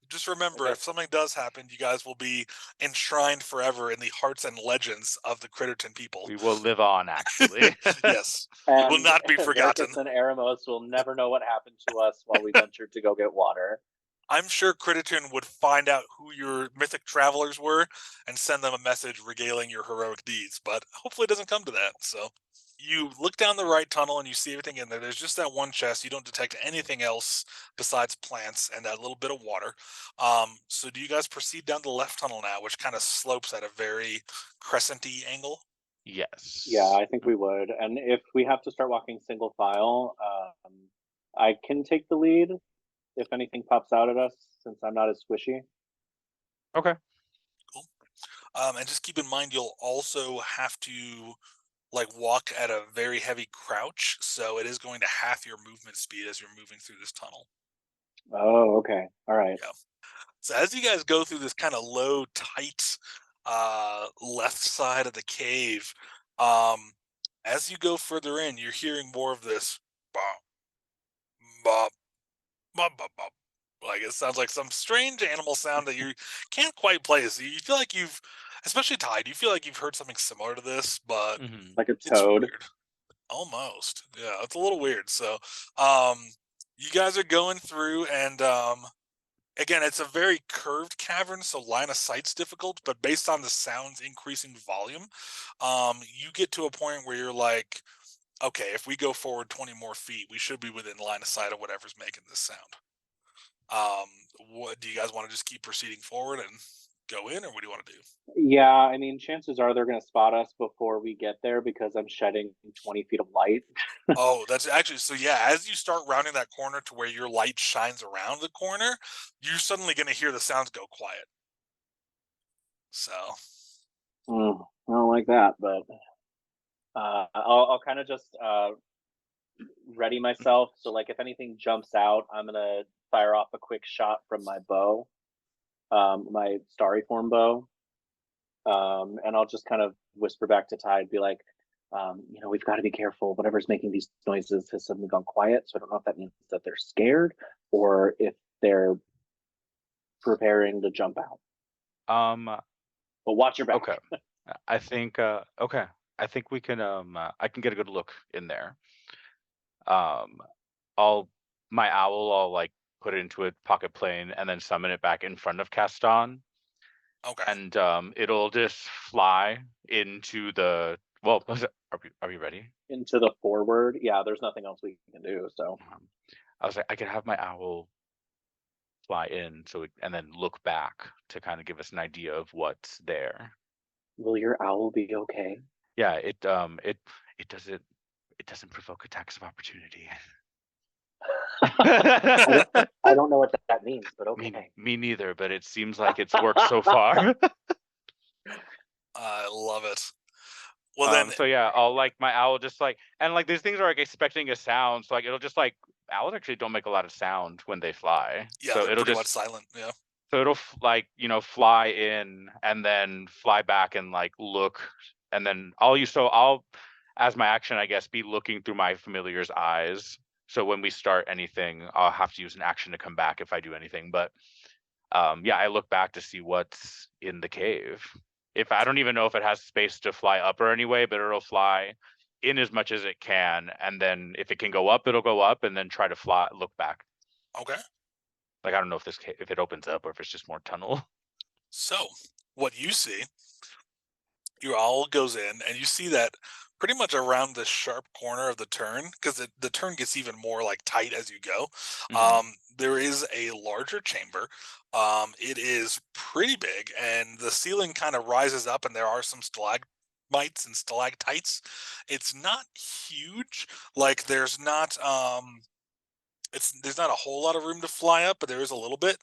Just remember, Okay. if something does happen, you guys will be enshrined forever in the hearts and legends of the Critterton people. We will live on, actually. Yes, you will not be forgotten. Verkus and Eremos will never know what happened to us while we ventured to go get water. I'm sure Critterton would find out who your mythic travelers were and send them a message regaling your heroic deeds, but hopefully it doesn't come to that. So you look down the right tunnel and you see everything in there. There's just that one chest. You don't detect anything else besides plants and that little bit of water. So do you guys proceed down the left tunnel now, which kind of slopes at a very crescent-y angle? Yes. Yeah, I think we would. And if we have to start walking single file, I can take the lead if anything pops out at us, since I'm not as squishy. Okay. Cool. And just keep in mind, you'll also have to like walk at a very heavy crouch, so it is going to half your movement speed as you're moving through this tunnel. Oh, okay. All right. Yeah. So as you guys go through this kind of low, tight left side of the cave, as you go further in, you're hearing more of this bop, bop, bop, bop, bop. Like it sounds like some strange animal sound that you can't quite place. You feel like you've, especially Tide, you feel like you've heard something similar to this, but Like a it's toad. weird. Almost. Yeah, it's a little weird. So, you guys are going through, and again, it's a very curved cavern, so line of sight's difficult, but based on the sound's increasing volume, you get to a point where you're like, okay, if we go forward 20 more feet, we should be within line of sight of whatever's making this sound. What do you guys want to just keep proceeding forward and go in, or what do you want to do? Yeah, I mean, chances are they're going to spot us before we get there because I'm shedding 20 feet of light. Oh, that's actually, so yeah, as you start rounding that corner to where your light shines around the corner, you're suddenly going to hear the sounds go quiet. So, I don't like that, but I'll kind of just ready myself. So, like, if anything jumps out, I'm gonna fire off a quick shot from my bow, my starry form bow, and I'll just kind of whisper back to Tide, be like, we've got to be careful. Whatever's making these noises has suddenly gone quiet. So I don't know if that means that they're scared or if they're preparing to jump out. But watch your back. Okay. I think okay. I think we can I can get a good look in there. My owl, I'll like put it into a pocket plane and then summon it back in front of Caston. okay. And it'll just fly into the are we ready? Into the forward. Yeah, there's nothing else we can do. So I was like, I could have my owl fly in and then look back to kind of give us an idea of what's there. will your owl be okay? Yeah, it doesn't provoke attacks of opportunity. I don't know what that means, but okay. Me neither, but it seems like it's worked so far. I love it. Well, then, so yeah, I'll like my owl just like, and like these things are like expecting a sound, so like it'll just like, owls actually don't make a lot of sound when they fly. yeah, So they're it'll pretty just much silent. Yeah. So it'll like, fly in and then fly back and like look, and then I'll as my action, I guess, be looking through my familiar's eyes. So when we start anything, I'll have to use an action to come back if I do anything. But yeah, I look back to see what's in the cave. If I don't even know if it has space to fly up or anyway, but it'll fly in as much as it can, and then if it can go up, it'll go up, and then try to look back. Okay. Like I don't know if it opens up or if it's just more tunnel. So, what you see Your owl goes in, and you see that pretty much around the sharp corner of the turn, because the turn gets even more like tight as you go. Mhm. There is a larger chamber. It is pretty big, and the ceiling kind of rises up, and there are some stalagmites and stalactites. It's not huge. Like there's not a whole lot of room to fly up, but there is a little bit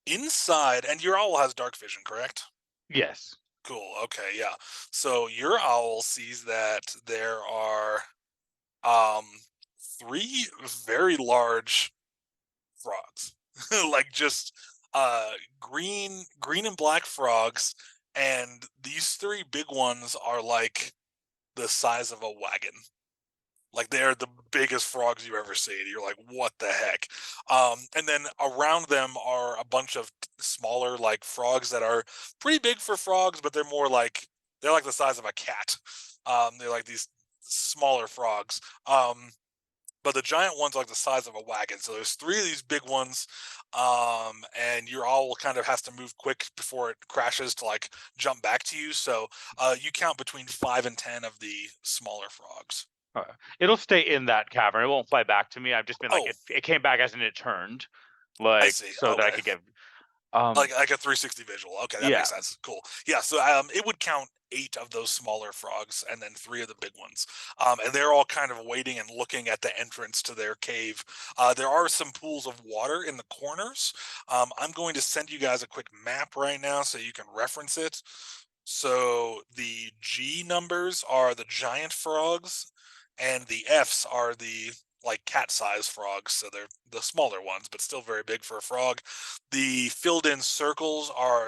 inside. And your owl has dark vision, correct? Yes. Cool. Okay, yeah. So your owl sees that there are um three very large frogs. Like just uh green and black frogs, and these three big ones are like the size of a wagon. Like they're the biggest frogs you've ever seen. You're like, what the heck? And then around them are a bunch of smaller like frogs that are pretty big for frogs, but they're like the size of a cat. They're like these smaller frogs. But the giant ones are like the size of a wagon. So there's three of these big ones, and your owl kind of has to move quick before it crashes to like jump back to you. So you count between 5 and 10 of the smaller frogs. It'll stay in that cavern. It won't fly back to me. I've just been like, Oh, it came back as in it turned, I like see. so that I Okay. could get. Like a 360 visual. Okay, that Yeah. makes sense. Cool. Yeah, so it would count 8 of those smaller frogs and then 3 of the big ones. And they're all kind of waiting and looking at the entrance to their cave. There are some pools of water in the corners. I'm going to send you guys a quick map right now so you can reference it. So the G numbers are the giant frogs, and the Fs are the like cat-sized frogs. So they're the smaller ones, but still very big for a frog. The filled-in circles are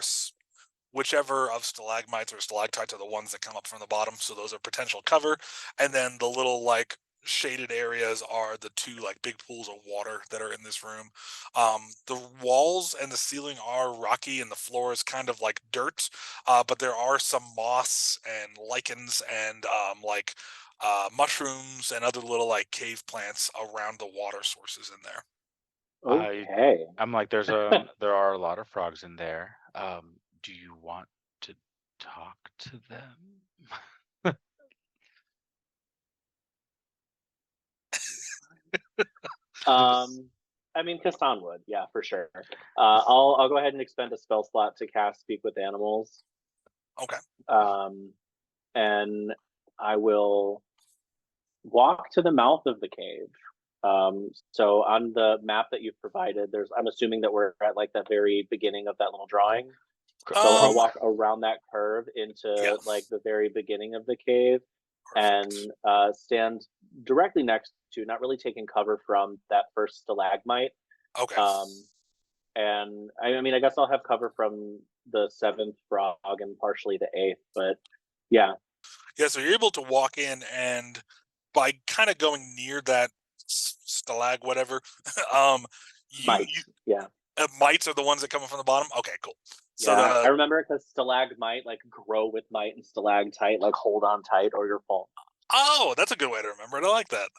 whichever of stalagmites or stalactites are the ones that come up from the bottom. So those are potential cover, and then the little like shaded areas are the 2 like big pools of water that are in this room. The walls and the ceiling are rocky, and the floor is kind of like dirt, but there are some moss and lichens and mushrooms and other little like cave plants around the water sources in there. Okay. I'm like, there are a lot of frogs in there. Do you want to talk to them? I mean, Kastan would, yeah, for sure. I'll go ahead and expend a spell slot to cast Speak with Animals. Okay. And I will walk to the mouth of the cave. So on the map that you've provided, I'm assuming that we're at like the very beginning of that little drawing. So I'll walk around that curve into like the very beginning of the cave, Perfect. and stand directly next to, not really taking cover from, that first stalagmite. Okay. And I mean, I guess I'll have cover from the 7th frog and partially the 8th, but yeah. Yeah, so you're able to walk in, and by kind of going near that stalag whatever, Mites, yeah. Mites are the ones that come from the bottom. Okay, cool. So Yeah, I remember it because stalagmite like grow with might, and stalactite like hold on tight or you're full. that's a good way to remember it. I like that.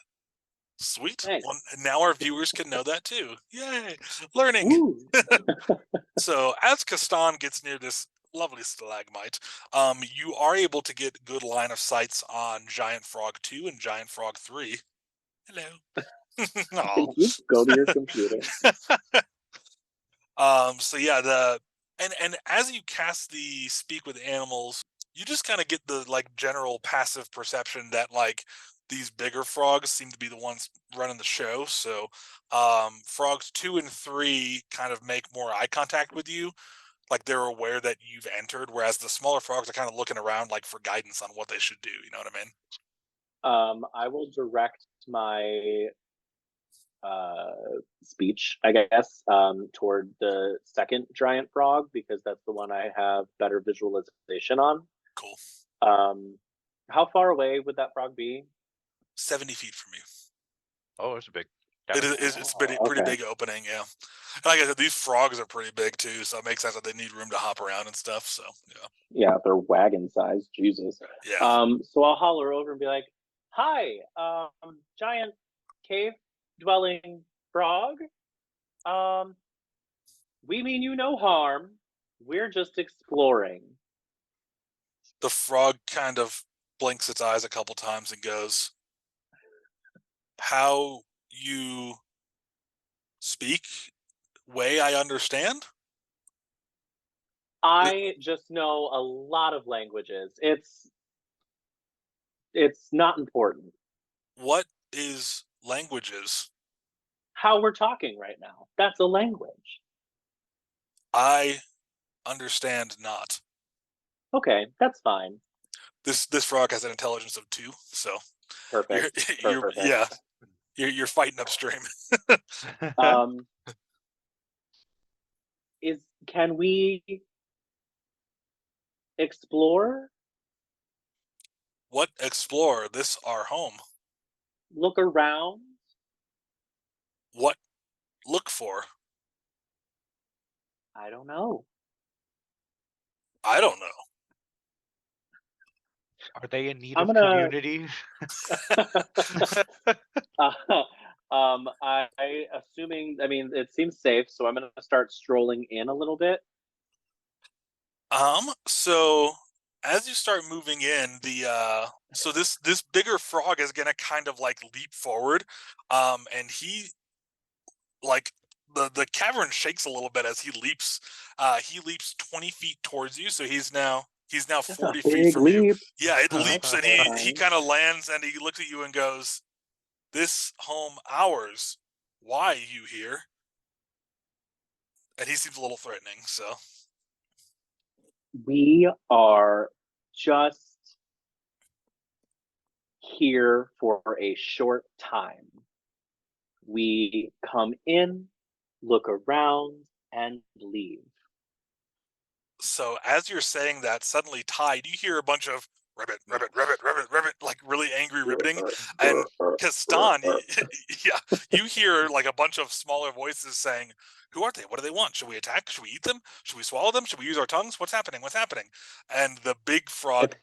Sweet. Nice. Well, now our viewers can know that too. Yay, learning. So as Kastan gets near this lovely stalagmite, you are able to get good line of sights on Giant Frog 2 and Giant Frog 3. Hello. Can you go to your computer? So yeah, and as you cast the Speak with Animals, you just kind of get the like general passive perception that like these bigger frogs seem to be the ones running the show. So frogs 2 and 3 kind of make more eye contact with you, like they're aware that you've entered, whereas the smaller frogs are kind of looking around like for guidance on what they should do. You know what I mean? I will direct my speech, I guess, toward the second giant frog, because that's the one I have better visualization on. Cool. How far away would that frog be? 70 feet from you. Oh, it's a big. It's pretty big opening, yeah. And like I said, these frogs are pretty big too, so it makes sense that they need room to hop around and stuff. So yeah. Yeah, they're wagon sized. Jesus. Yeah. So I'll holler over and be like, "Hi, giant cave dwelling frog. We mean you no harm. We're just exploring." The frog kind of blinks its eyes a couple times and goes, "How you speak? Way I understand? I just know a lot of languages. It's not important. What is languages? How we're talking right now. That's a language. I understand not." Okay, that's fine. This frog has an intelligence of 2, so you're Perfect. you're Perfect. yeah, you're fighting upstream. Um, can we explore? What explore? This our home. Look around? What look for? I don't know. I don't know. Are they in need I'm of gonna. community? I assuming. I mean, it seems safe, so I'm gonna start strolling in a little bit. So as you start moving in, so this bigger frog is gonna kind of like leap forward, and he like the cavern shakes a little bit as he leaps. He leaps 20 feet towards you, so he's now That's a 40 feet big from you. leap. Yeah, it leaps and he Horrifying. kind of lands and he looks at you and goes, "This home ours. Why you here?" And he seems a little threatening. So We are just here for a short time. We come in, look around, and leave. So as you're saying that, suddenly, Tide, you hear a bunch of ribbit, ribbit, ribbit, ribbit, ribbit, like really angry ribbiting. And Kastan, yeah, you hear like a bunch of smaller voices saying, "Who are they? What do they want? Should we attack? Should we eat them? Should we swallow them? Should we use our tongues? What's happening? What's happening?" And the big frog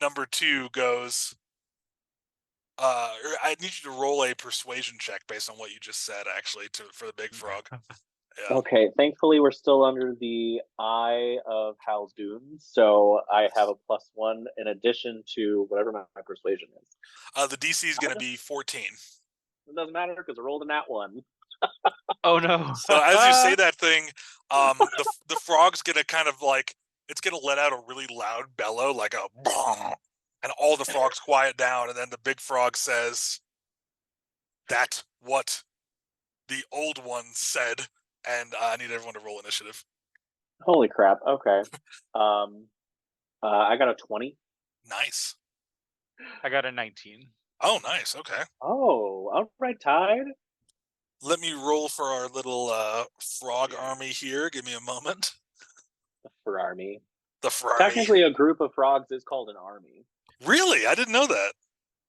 number 2 goes, I need you to roll a persuasion check based on what you just said, actually, for the big frog. Yeah. Okay, thankfully we're still under the eye of Haldoon, so I have a +1 in addition to whatever my persuasion is. The DC is going to be 14. It doesn't matter because I rolled a nat 1. Oh no. So as you say that thing, the frog's gonna kind of like, it's gonna let out a really loud bellow, like a bong, and all the frogs quiet down, and then the big frog says, "That's what the old one said," and I need everyone to roll initiative. Holy crap, okay. I got a 20. Nice. I got a 19. Oh, nice. Okay. Oh, all right, Tide. Let me roll for our little frog army here. Give me a moment. The Ferarmy. The frog. Technically, a group of frogs is called an army. Really? I didn't know that.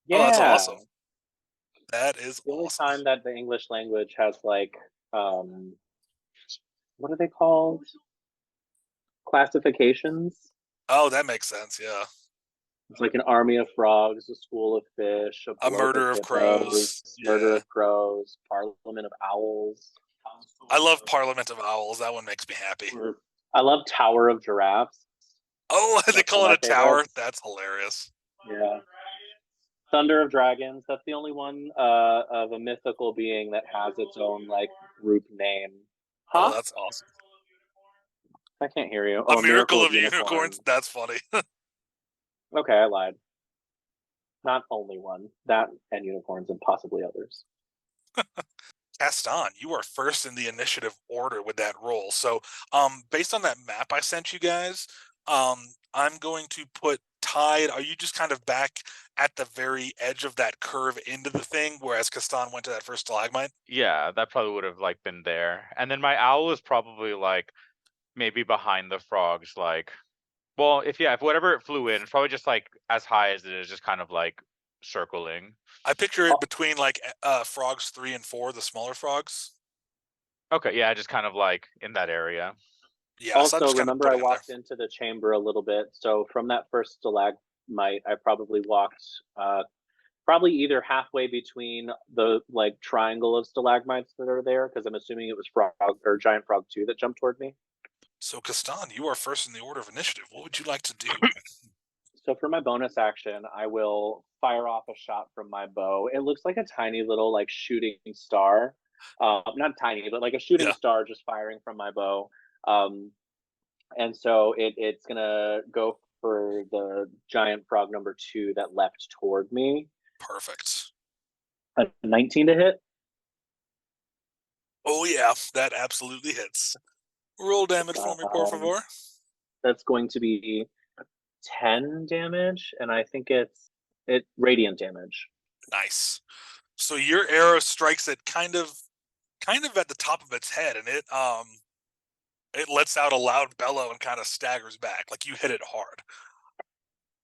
Yeah. Oh, that's awesome. That is the only awesome. time that the English language has like what are they called? Classifications. Oh, that makes sense. Yeah. It's like an army of frogs, a school of fish, A murder of crows. murder Yeah. of crows, parliament of owls. I love Parliament of Owls. That one makes me happy. I love Tower of Giraffes. Oh, they That's call one it of a my tower? favorites. That's hilarious. Yeah. Thunder of Dragons. That's the only one of a mythical being that has its own like group name. Huh? Oh, that's awesome. I can't hear you. A Oh, Miracle of Unicorns? That's funny. Okay, I lied. Not only one. That and unicorns and possibly others. Castan, you are first in the initiative order with that roll. So, based on that map I sent you guys, I'm going to put Tide. Are you just kind of back at the very edge of that curve into the thing, whereas Castan went to that first stalagmite? Yeah, that probably would have like been there. And then my owl is probably like maybe behind the frogs, like, well, if whatever it flew in, it's probably just like as high as it is, just kind of like circling. I picture it between like frogs 3 and 4, the smaller frogs. Okay, yeah, just kind of like in that area. Yeah. Also, so I'm just kind of remember I putting him walked into the chamber a little bit. So from that first stalagmite, I probably walked probably either halfway between the like triangle of stalagmites that are there, because I'm assuming it was frog or giant frog 2 that jumped toward me. So, Castan, you are first in the order of initiative. What would you like to do? So for my bonus action, I will fire off a shot from my bow. It looks like a tiny little like shooting star. Not tiny, but like a shooting Yeah. star just firing from my bow. And so it's gonna go for the giant frog number 2 that leapt toward me. Perfect. A 19 to hit. Oh yeah, that absolutely hits. Roll damage for me, por favor. That's going to be 10 damage, and I think it's radiant damage. Nice. So your arrow strikes it kind of at the top of its head, and it lets out a loud bellow and kind of staggers back, like you hit it hard.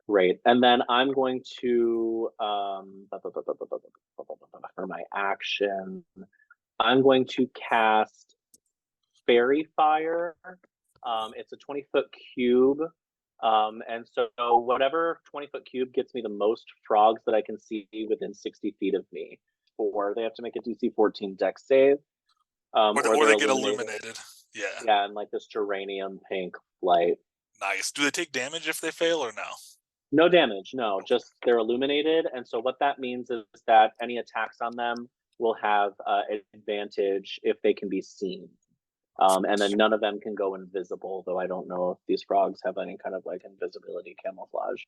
Great. And then I'm going to for my action, I'm going to cast Fairy Fire. It's a 20-foot cube. And so whatever 20-foot cube gets me the most frogs that I can see within 60 feet of me, or they have to make a DC 14 Dex save. Or they get illuminated. Yeah. Yeah, and like this geranium pink light. Nice. Do they take damage if they fail or no? No damage, no. Just they're illuminated, and so what that means is that any attacks on them will have advantage if they can be seen. And then none of them can go invisible, though I don't know if these frogs have any kind of like invisibility camouflage.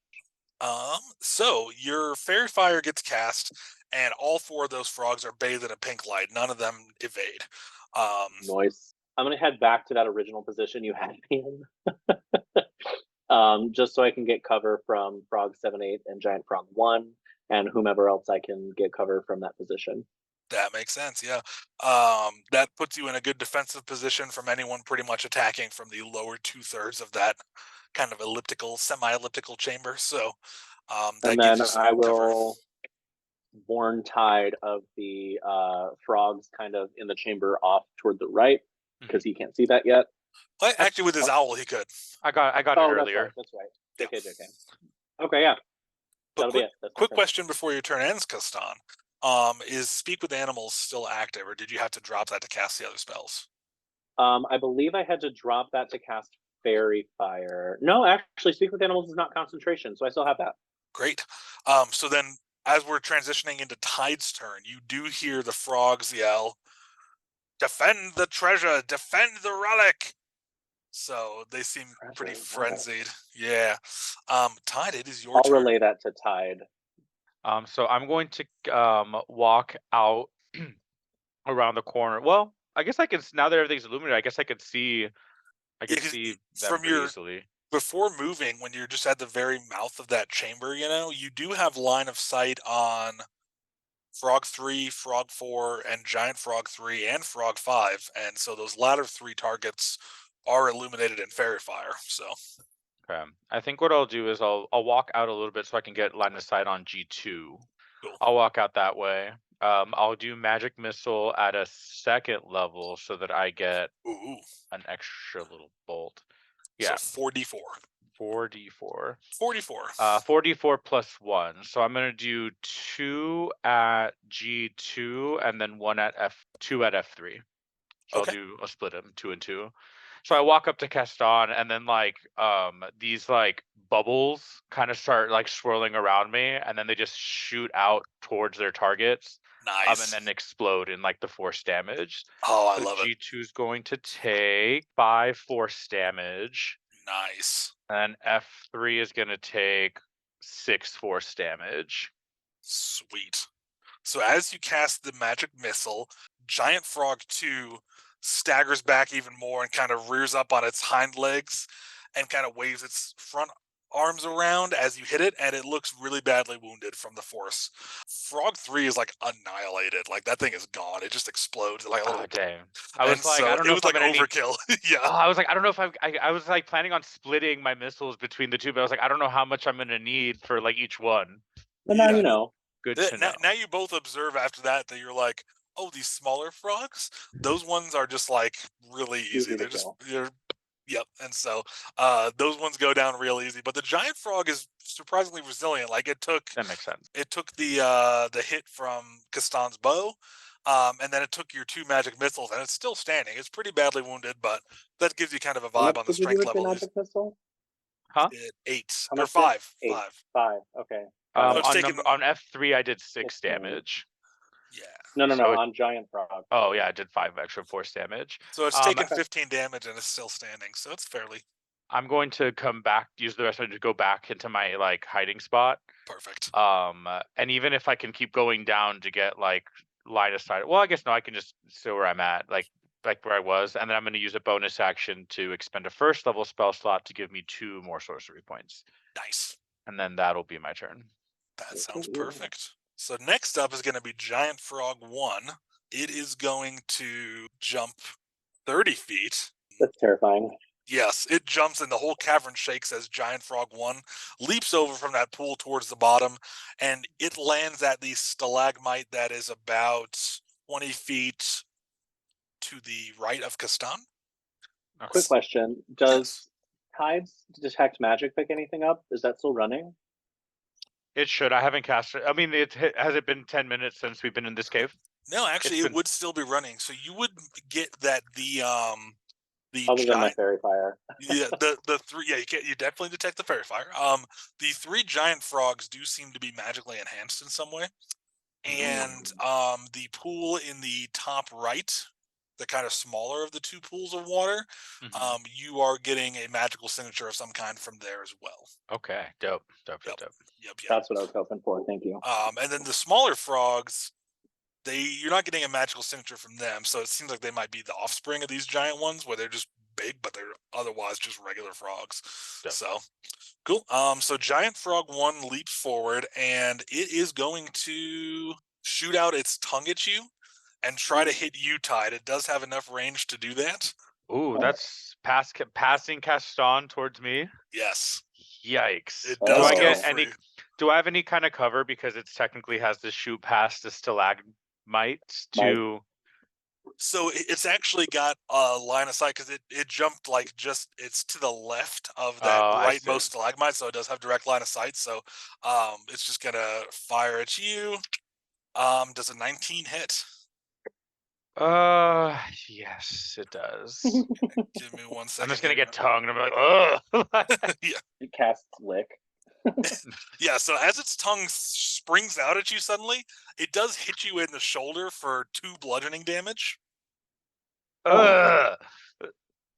So your fairy fire gets cast, and all 4 of those frogs are bathed in a pink light. None of them evade. Noise. I'm gonna head back to that original position you had me in, just so I can get cover from Frog 7-8 and Giant Frog 1, and whomever else I can get cover from that position. That makes sense, yeah. That puts you in a good defensive position from anyone pretty much attacking from the lower 2/3 of that kind of semi-elliptical chamber. So that and gives then you I some cover. will warn Tide of the frogs kind of in the chamber off toward the right, because he can't see that yet. Well, actually, with his owl, he could. I got it earlier. That's right. Yeah. JK. Okay, yeah. That'll be it. Quick question before your turn ends, Kastan. Is Speak with Animals still active, or did you have to drop that to cast the other spells? I believe I had to drop that to cast Fairy Fire. No, actually, Speak with Animals is not concentration, so I still have that. Great. So then, as we're transitioning into Tide's turn, you do hear the frogs yell, "Defend the treasure! Defend the relic!" So they seem pretty frenzied. Yeah. Tide, it is your turn. I'll relay that to Tide. So I'm going to walk out around the corner. Well, I guess I can, now that everything's illuminated, I guess I could see them from pretty easily. Before moving, when you're just at the very mouth of that chamber, you do have line of sight on Frog 3, Frog 4, and Giant Frog 3, and Frog 5, and so those latter 3 targets are illuminated in Fairy Fire. So, okay, I think what I'll do is I'll walk out a little bit so I can get line of sight on G2. Cool. I'll walk out that way. I'll do Magic Missile at a 2nd level so that I get an extra little bolt. Yeah. So 4d4. 4d4. 44. 4d4 plus 1. So I'm going to do 2 at G2 and then 1 at F2 at F3. So okay. I'll split them 2 and 2. So I walk up to Kastan, and then these bubbles kind of start swirling around me, and then they just shoot out towards their targets. Nice. And then explode in the force damage. Oh, I love it. G2 is going to take 5 force damage. Nice. And F3 is going to take 6 force damage. Sweet. So as you cast the magic missile, Giant Frog 2 staggers back even more and kind of rears up on its hind legs and kind of waves its front arms around as you hit it, and it looks really badly wounded from the force. Frog 3 is annihilated. That thing is gone. It just explodes like a little. Dang. I was I don't know if I'm overkill. Yeah. I was I don't know if I was planning on splitting my missiles between the 2, but I was I don't know how much I'm going to need for each one. But now you know. Good to know. Now you both observe after that you're like, oh, these smaller frogs, those ones are just really easy. Yep. And so those ones go down real easy. But the giant frog is surprisingly resilient. That makes sense. It took the hit from Kastan's bow, and then it took your 2 magic missiles, and it's still standing. It's pretty badly wounded, but that gives you kind of a vibe on the strength level. Magic missile? Huh? Eight How or much? five. Eight. Five. 5. Okay. So it's On taken- on F3 I did 6 16. damage. Yeah. No, So it- on Giant Frog. Oh yeah, I did 5 extra force damage. So it's taken 15 damage and it's still standing. So it's fairly I'm going to come back, use the rest of it to go back into my like hiding spot. perfect. And even if I can keep going down to get like line of sight, well, I guess no, I can just see where I'm at, like where I was, and then I'm going to use a bonus action to expend a first level spell slot to give me 2 more sorcery points, Nice. and then that'll be my turn. That sounds perfect. So next up is going to be Giant Frog 1. It is going to jump 30 feet. That's terrifying. Yes, it jumps and the whole cavern shakes as Giant Frog 1 leaps over from that pool towards the bottom, and it lands at the stalagmite that is about 20 feet to the right of Kastan. Quick question. Does Tides detect magic pick anything up? Is that still running? It should. I haven't cast it. I mean, has it been 10 minutes since we've been in this cave? No, actually, it would still be running. So you would get that the Other than my giant, fairy fire. yeah, the 3, yeah, you definitely detect the fairy fire. The 3 giant frogs do seem to be magically enhanced in some way, and the pool in the top right, the kind of smaller of the 2 pools of water, you are getting a magical signature of some kind from there as well. Okay, dope. Yep. That's what I was hoping for. Thank you. And then the smaller frogs, you're not getting a magical signature from them, so it seems like they might be the offspring of these giant ones, where they're just big, but they're otherwise just regular frogs. Yep. So cool. So Giant Frog 1 leaps forward, and it is going to shoot out its tongue at you and try to hit you, Tide. It does have enough range to do that. Ooh, that's passing Caston towards me. Yes. Yikes. It does do I go get any? free. Do I have any kind of cover because it technically has to shoot past the stalagmite to? So it's actually got a line of sight because it jumped like it's to the left of that rightmost stalagmite, so it does have direct line of sight. So it's just gonna fire at you. Does a 19 hit? Yes, it does. Give me 1 second. I'm just gonna get tongued. I'm like, ugh. Yeah. It casts Lick. Yeah, so as its tongue springs out at you suddenly, it does hit you in the shoulder for 2 bludgeoning damage. Ugh.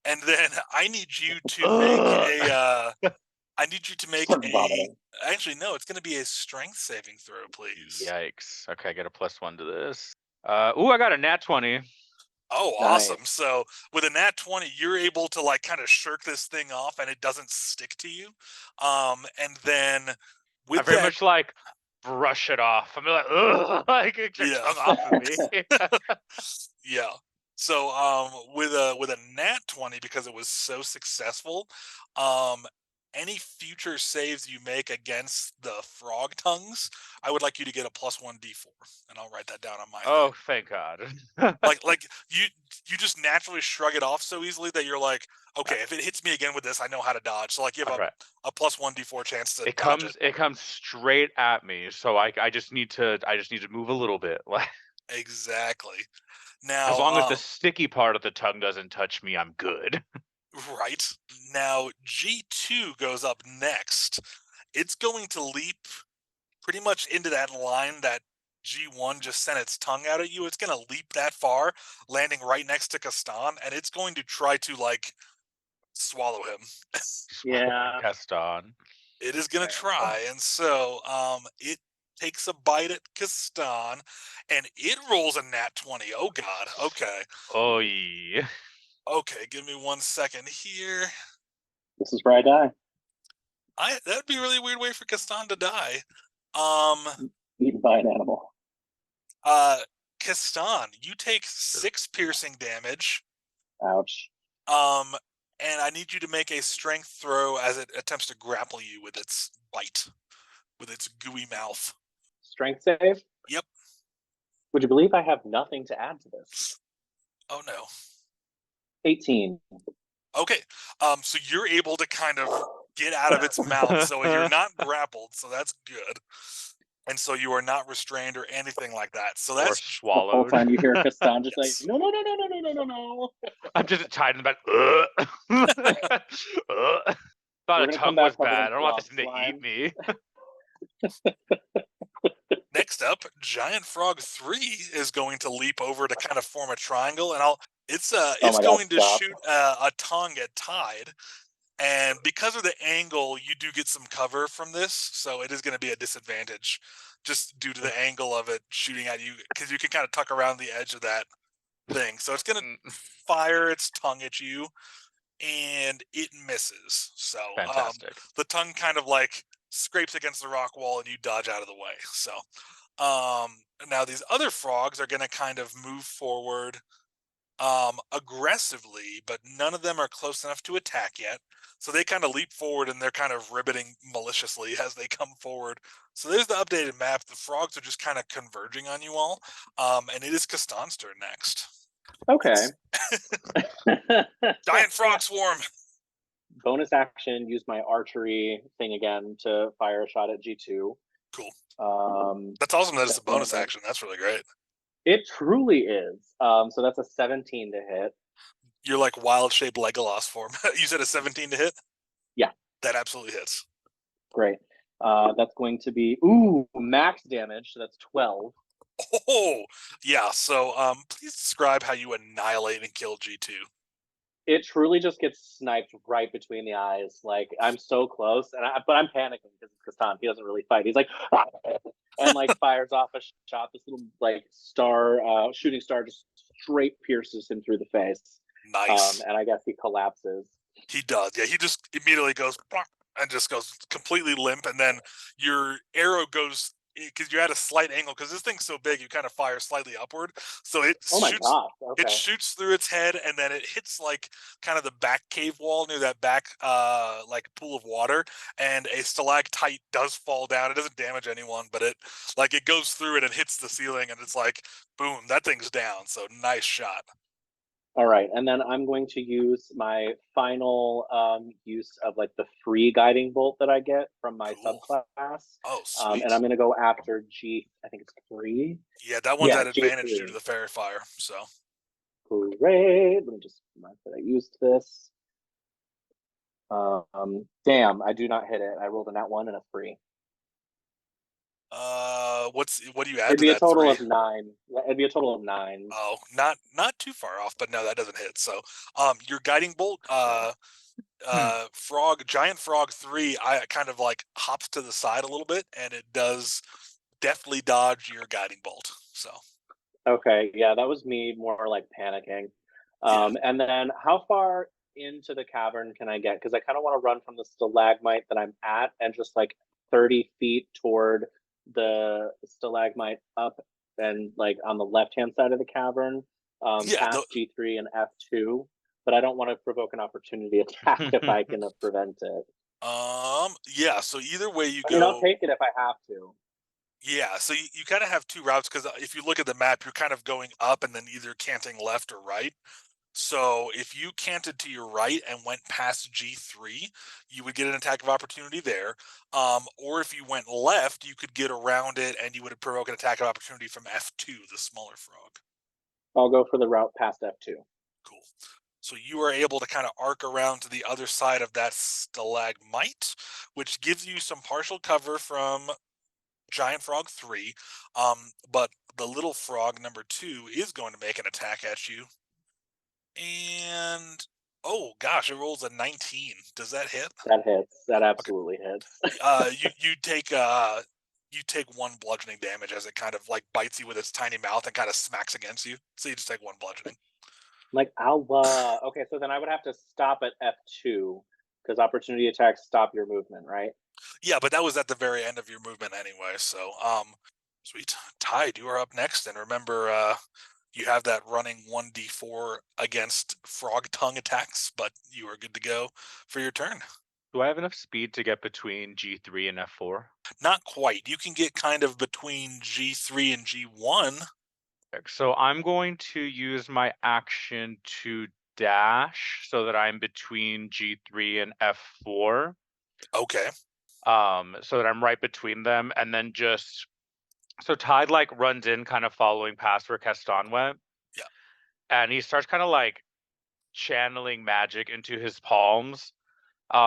And then I need you to make actually no, it's gonna be a strength saving throw, please. Yikes. Okay, I get a +1 to this. I got a nat 20. Oh, Nice. awesome. So with a nat 20, you're able to like kind of shirk this thing off and it doesn't stick to you. And then with I very much like brush it off. I'm like, ugh, like get your tongue off of me. Yeah. So with a nat 20, because it was so successful, any future saves you make against the frog tongues, I would like you to get a +1 d4, and I'll write that down on my thing. Thank God. like you just naturally shrug it off so easily that you're like, okay, if it hits me again with this, I know how to dodge. So like you have a +1 d4 chance to dodge it. It comes straight at me, so I just need to move a little bit. Like Exactly. Now, as long as the sticky part of the tongue doesn't touch me, I'm good. Right. Now, G2 goes up next. It's going to leap pretty much into that line that G1 just sent its tongue out at you. It's going to leap that far, landing right next to Kastan, and it's going to try to, like, swallow him. Yeah. Kastan. It is going to try, and so it takes a bite at Kastan, and it rolls a nat 20. Oh, God. Okay. Oh, yeah. Okay, give me 1 second here. This is where I die. That'd be a really weird way for Kastan to die. Eaten by an animal. Kastan, you take 6 piercing damage. Ouch. And I need you to make a strength throw as it attempts to grapple you with its bite, with its gooey mouth. Strength save? Yep. Would you believe I have nothing to add to this? Oh no. 18. Okay. So you're able to kind of get out of its mouth, so you're not grappled, so that's good. And so you are not restrained or anything like that. So that's swallowed. The whole time you hear Kastan just Yes. like, no. I'm just tied in the back. Thought We're a gonna come tongue back was covered in bad. I don't want frog this thing to slime. eat me. Next up, Giant Frog 3 is going to leap over to kind of form a triangle, and it's Oh it's my God, going to stop. shoot a tongue at Tide. And because of the angle, you do get some cover from this, so it is going to be a disadvantage just due to the angle of it shooting at you, because you can kind of tuck around the edge of that thing. So it's going to fire its tongue at you, and it misses. So Fantastic. the tongue kind of like scrapes against the rock wall, and you dodge out of the way. So now these other frogs are going to kind of move forward aggressively, but none of them are close enough to attack yet. So they kind of leap forward, and they're kind of ribbiting maliciously as they come forward. So there's the updated map. The frogs are just kind of converging on you all, and it is Kastan's turn next. Okay. Giant frog swarm. Bonus action, use my archery thing again to fire a shot at G2. Cool. That's awesome that it's a bonus definitely. action. That's really great. It truly is. So that's a 17 to hit. You're like wild-shaped Legolas form. You said a 17 to hit? Yeah. That absolutely hits. Great. That's going to be max damage. So that's 12. Oh, yeah. So please describe how you annihilate and kill G2. It truly just gets sniped right between the eyes. Like, I'm so close, but I'm panicking because it's Kastan. He doesn't really fight. He's like, ah! And like fires off a shot. This little like shooting star just straight pierces him through the face. Nice. And I guess he collapses. He does. Yeah, he just immediately goes and just goes completely limp, and then your arrow goes, because you're at a slight angle, because this thing's so big, you kind of fire slightly upward, so it shoots. Okay. It shoots through its head, and then it hits like kind of the back cave wall near that back like pool of water, and a stalactite does fall down. It doesn't damage anyone, but it goes through it and hits the ceiling, and it's like boom, that thing's down. So nice shot. All right, and then I'm going to use my final use of like the free guiding bolt that I get from my subclass. Oh, sweet. And I'm going to go after G. I think it's 3. Yeah, that one's at advantage G3. due to the fairy fire. So great. Let me just mark that I used this. Damn, I do not hit it. I rolled a nat 1 and a 3. what do you add It'd to be that? a total 3? of 9. It'd be a total of 9. Oh, not too far off, but no, that doesn't hit. So, your guiding bolt, giant frog 3, I kind of like hops to the side a little bit, and it does deftly dodge your guiding bolt. So, okay, yeah, that was me more like panicking. And then how far into the cavern can I get? Because I kind of want to run from the stalagmite that I'm at and just like 30 feet toward the stalagmite up and like on the left-hand side of the cavern, past G3 and F2. But I don't want to provoke an opportunity attack if I can prevent it. Yeah. So either way you go, mean, I'll take it if I have to. Yeah, so you kind of have two routes, because if you look at the map, you're kind of going up and then either canting left or right. So if you canted to your right and went past G3, you would get an attack of opportunity there. Or if you went left, you could get around it and you would provoke an attack of opportunity from F2, the smaller frog. I'll go for the route past F2. Cool. So you are able to kind of arc around to the other side of that stalagmite, which gives you some partial cover from Giant Frog 3, but the little frog number 2 is going to make an attack at you. And oh gosh, it rolls a 19. Does that hit? That hits. That absolutely hits. You take 1 bludgeoning damage as it kind of like bites you with its tiny mouth and kind of smacks against you. So you just take 1 bludgeoning. Like, okay, so then I would have to stop at F2 because opportunity attacks stop your movement, right? Yeah, but that was at the very end of your movement anyway. So, sweet. Tide, you are up next, and remember, you have that running 1d4 against frog tongue attacks, but you are good to go for your turn. Do I have enough speed to get between G3 and F4? Not quite. You can get kind of between G3 and G1. So I'm going to use my action to dash so that I'm between G3 and F4. Okay. So that I'm right between them, and then so Tide like runs in, kind of following past where Kastan went. Yeah. And he starts kind of like channeling magic into his palms.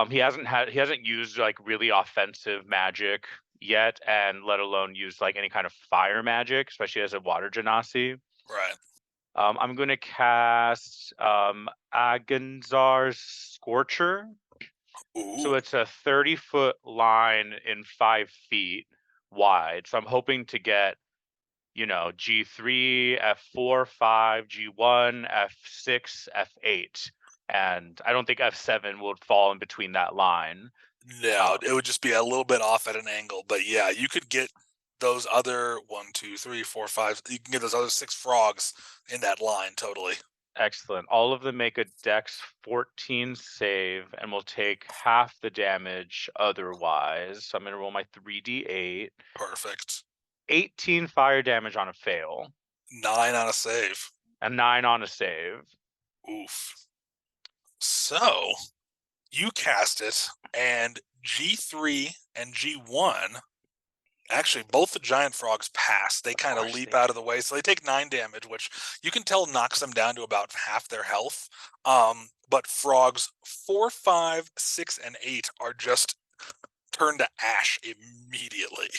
He hasn't used like really offensive magic yet, and let alone used like any kind of fire magic, especially as a water genasi. Right. I'm going to cast Aganzar's Scorcher. Ooh. So it's a 30-foot line in 5 feet wide. So I'm hoping to get, G3, F4, 5, G1, F6, F8. And I don't think F7 would fall in between that line. No, it would just be a little bit off at an angle. But yeah, you could get those other 1, 2, 3, 4, 5. You can get those other 6 frogs in that line totally. Excellent. All of them make a Dex 14 save and will take half the damage otherwise. So I'm going to roll my 3d8. Perfect. 18 fire damage on a fail. 9 on a save. And 9 on a save. Oof. So you cast it, and G3 and G1, actually both the giant frogs pass. They kind of leap out of the way, so they take 9 damage, which you can tell knocks them down to about half their health. But frogs 4, 5, 6, and 8 are just turned to ash immediately.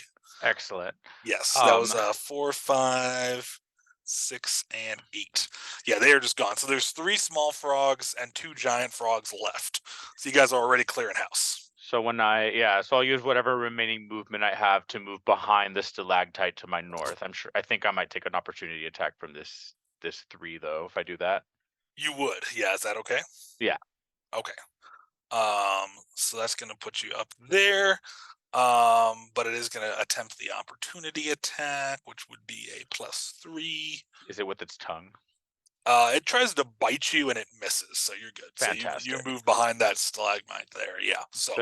Excellent. Yes, that was 4, 5, 6, and 8. Yeah, they are just gone. So there's 3 small frogs and 2 giant frogs left. So you guys are already clearing house. So so I'll use whatever remaining movement I have to move behind the stalactite to my north. I think I might take an opportunity attack from this 3 though, if I do that. You would. Yeah, is that okay? Yeah. Okay. So that's going to put you up there. But it is going to attempt the opportunity attack, which would be a +3. Is it with its tongue? It tries to bite you and it misses, so you're good. Fantastic. So you move behind that stalagmite there, yeah. So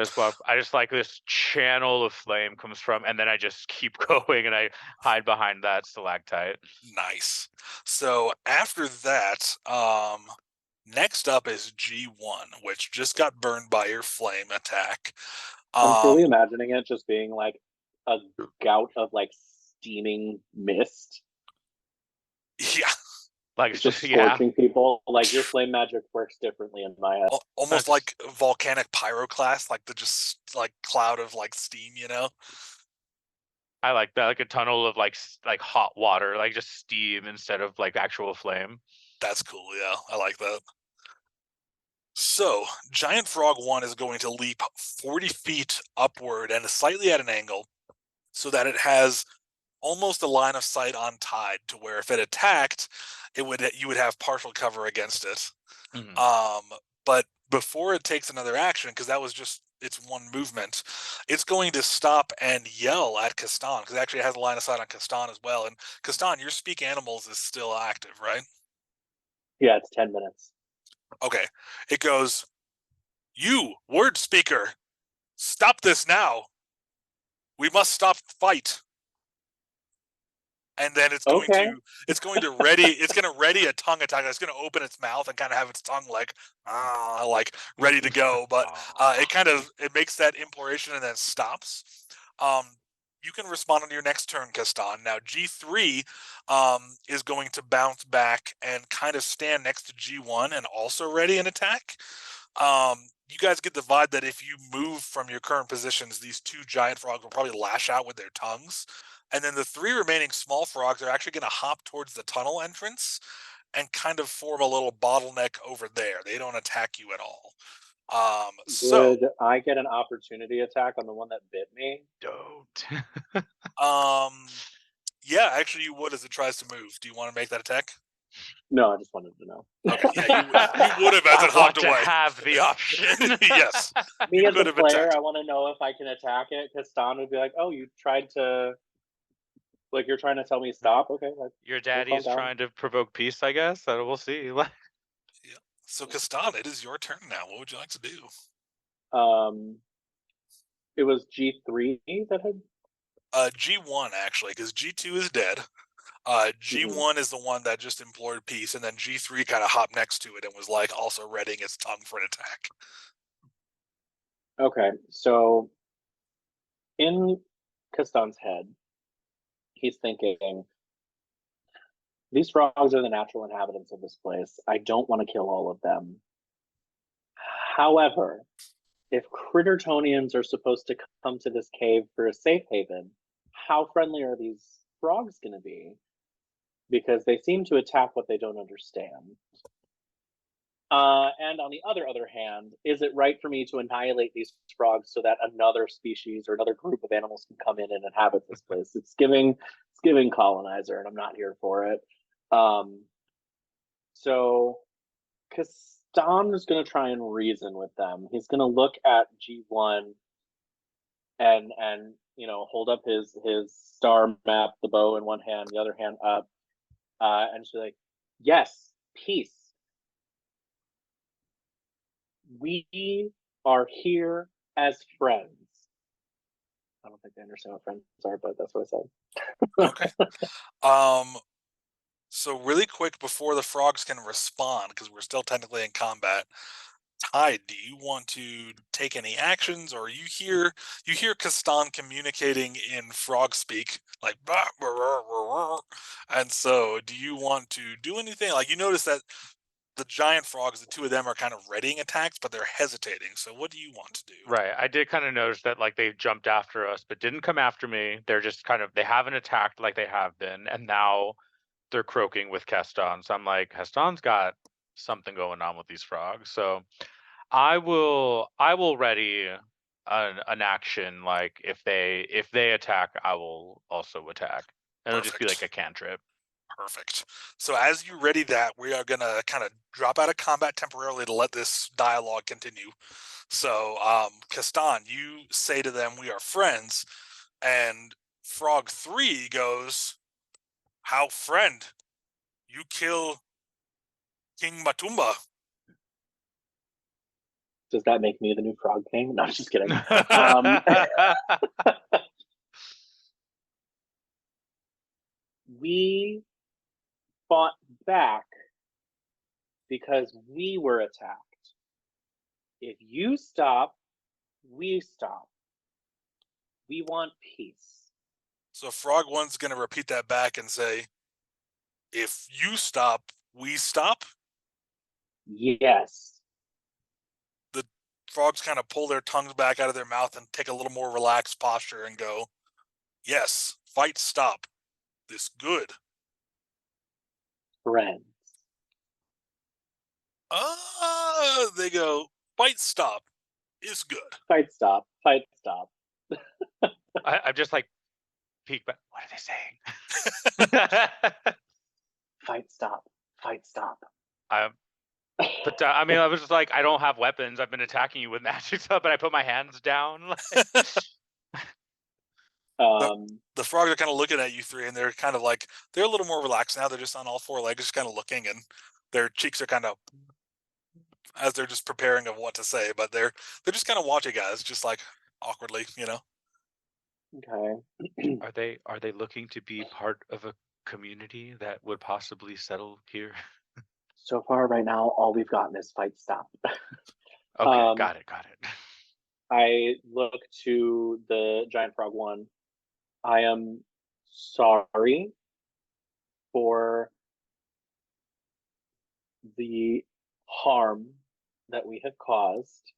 I just like this channel of flame comes from, and then I just keep going and I hide behind that stalactite. Nice. So after that, next up is G1, which just got burned by your flame attack. I'm truly imagining it just being like a gout of like steaming mist. Yeah. Like it's just scorching people. Like your flame magic works differently in my head. Almost like volcanic pyroclast, like the just like cloud of like steam, I like that, like a tunnel of like hot water, like just steam instead of like actual flame. That's cool, yeah. I like that. So, Giant Frog 1 is going to leap 40 feet upward and slightly at an angle so that it has almost a line of sight on Tide, to where if it attacked, you would have partial cover against it. Mm-hmm. But before it takes another action, because that was just its one movement, it's going to stop and yell at Kastan, because it actually has a line of sight on Kastan as well. And Kastan, your Speak Animals is still active, right? Yeah, it's 10 minutes. Okay. It goes, "You, word speaker, stop this now. We must stop the fight." And then it's going to ready a tongue attack. It's going to open its mouth and kind of have its tongue like ready to go. But it makes that imploration and then stops. You can respond on your next turn, Kastan. Now G3 is going to bounce back and kind of stand next to G1 and also ready an attack. You guys get the vibe that if you move from your current positions, these 2 giant frogs will probably lash out with their tongues. And then the 3 remaining small frogs are actually going to hop towards the tunnel entrance and kind of form a little bottleneck over there. They don't attack you at all. Would I get an opportunity attack on the one that bit me? Don't. Yeah, actually you would as it tries to move. Do you want to make that attack? No, I just wanted to know. Okay, yeah, you would have as it hopped away. I want to have the option. Yes. Me as a player, I want to know if I can attack it, because Stan would be like, "Oh, you tried to, like, you're trying to tell me stop." Okay. Your daddy's trying to provoke peace, I guess. We'll see. Yeah. So, Kastan, it is your turn now. What would you like to do? It was G3 that had. G1 actually, because G2 is dead. G1 is the one that just implored peace, and then G3 kind of hopped next to it and was like also readying its tongue for an attack. Okay, so in Kastan's head, he's thinking, these frogs are the natural inhabitants of this place. I don't want to kill all of them. However, if Crittertonians are supposed to come to this cave for a safe haven, how friendly are these frogs going to be? Because they seem to attack what they don't understand. And on the other hand, is it right for me to annihilate these frogs so that another species or another group of animals can come in and inhabit this place? It's giving colonizer, and I'm not here for it. So Kastan is going to try and reason with them. He's going to look at G1 and hold up his star map, the bow in one hand, the other hand up, and she's like, "Yes, peace. We are here as friends." I don't think they understand what friends are, but that's what I said. Okay. So really quick before the frogs can respond, because we're still technically in combat, Tide, do you want to take any actions, or you hear Kastan communicating in frog speak, like bah, bah, bah, bah, bah. And so do you want to do anything? Like, you notice that the giant frogs, the two of them are kind of readying attacks, but they're hesitating. So what do you want to do? Right. I did kind of notice that like they jumped after us, but didn't come after me. They're just kind of, they haven't attacked like they have been, and now they're croaking with Keston. So I'm like, Keston's got something going on with these frogs. So I will ready an action, like if they attack, I will also attack. And it'll just be like a cantrip. Perfect. So as you ready that, we are gonna kind of drop out of combat temporarily to let this dialogue continue. So, Kastan, you say to them, "We are friends," and Frog 3 goes, "How friend? You kill King Matumba." Does that make me the new Frog King? No, just kidding. We fought back because we were attacked. If you stop, we stop. We want peace. So Frog 1's gonna repeat that back and say, "If you stop, we stop." Yes. The frogs kind of pull their tongues back out of their mouth and take a little more relaxed posture and go, "Yes, fight stop. This good." Friends. They go, "Fight stop is good." Fight stop. Fight stop. I'm just like, peek back. What are they saying? Fight stop. Fight stop. But I mean, I was just like, I don't have weapons. I've been attacking you with magic stuff, but I put my hands down. The frogs are kind of looking at you three, and they're kind of like, they're a little more relaxed now. They're just on all four legs, just kind of looking, and their cheeks are kind of, as they're just preparing of what to say, but they're just kind of watching guys, just like awkwardly, you know. Okay. Are they looking to be part of a community that would possibly settle here? So far, right now, all we've gotten is fight stop. Okay, got it. I look to the giant frog one. I am sorry for the harm that we have caused.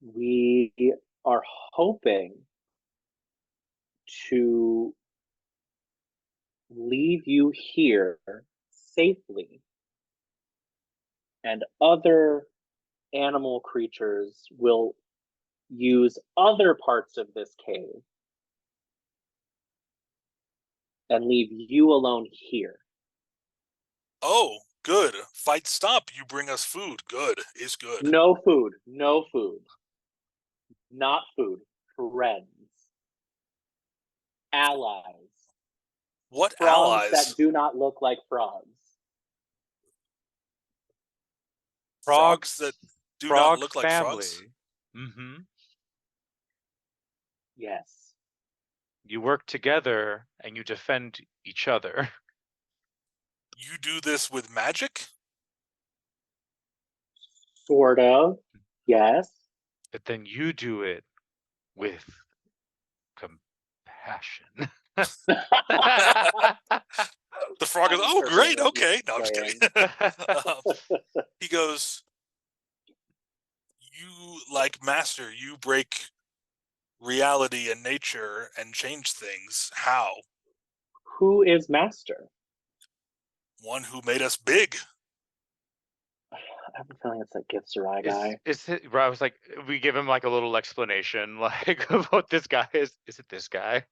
We are hoping to leave you here safely, and other animal creatures will use other parts of this cave and leave you alone here. Oh, good. Fight stop. You bring us food. Good is good. No food. No food. Not food. Friends. Allies. What Frogs allies? that do not look like frogs. Frogs that do not look like family. frogs? Mm-hmm. Yes. You work together and you defend each other. You do this with magic? Sort of. Yes. But then you do it with compassion. The frog goes, "Oh, great, okay." No, I'm just kidding. He goes, like Master, you break reality and nature and change things. How? Who is Master? One who made us big. I have a feeling it's that Gith Sarai guy. Is it? I was like, we give him like a little explanation, like about this guy. Is it this guy?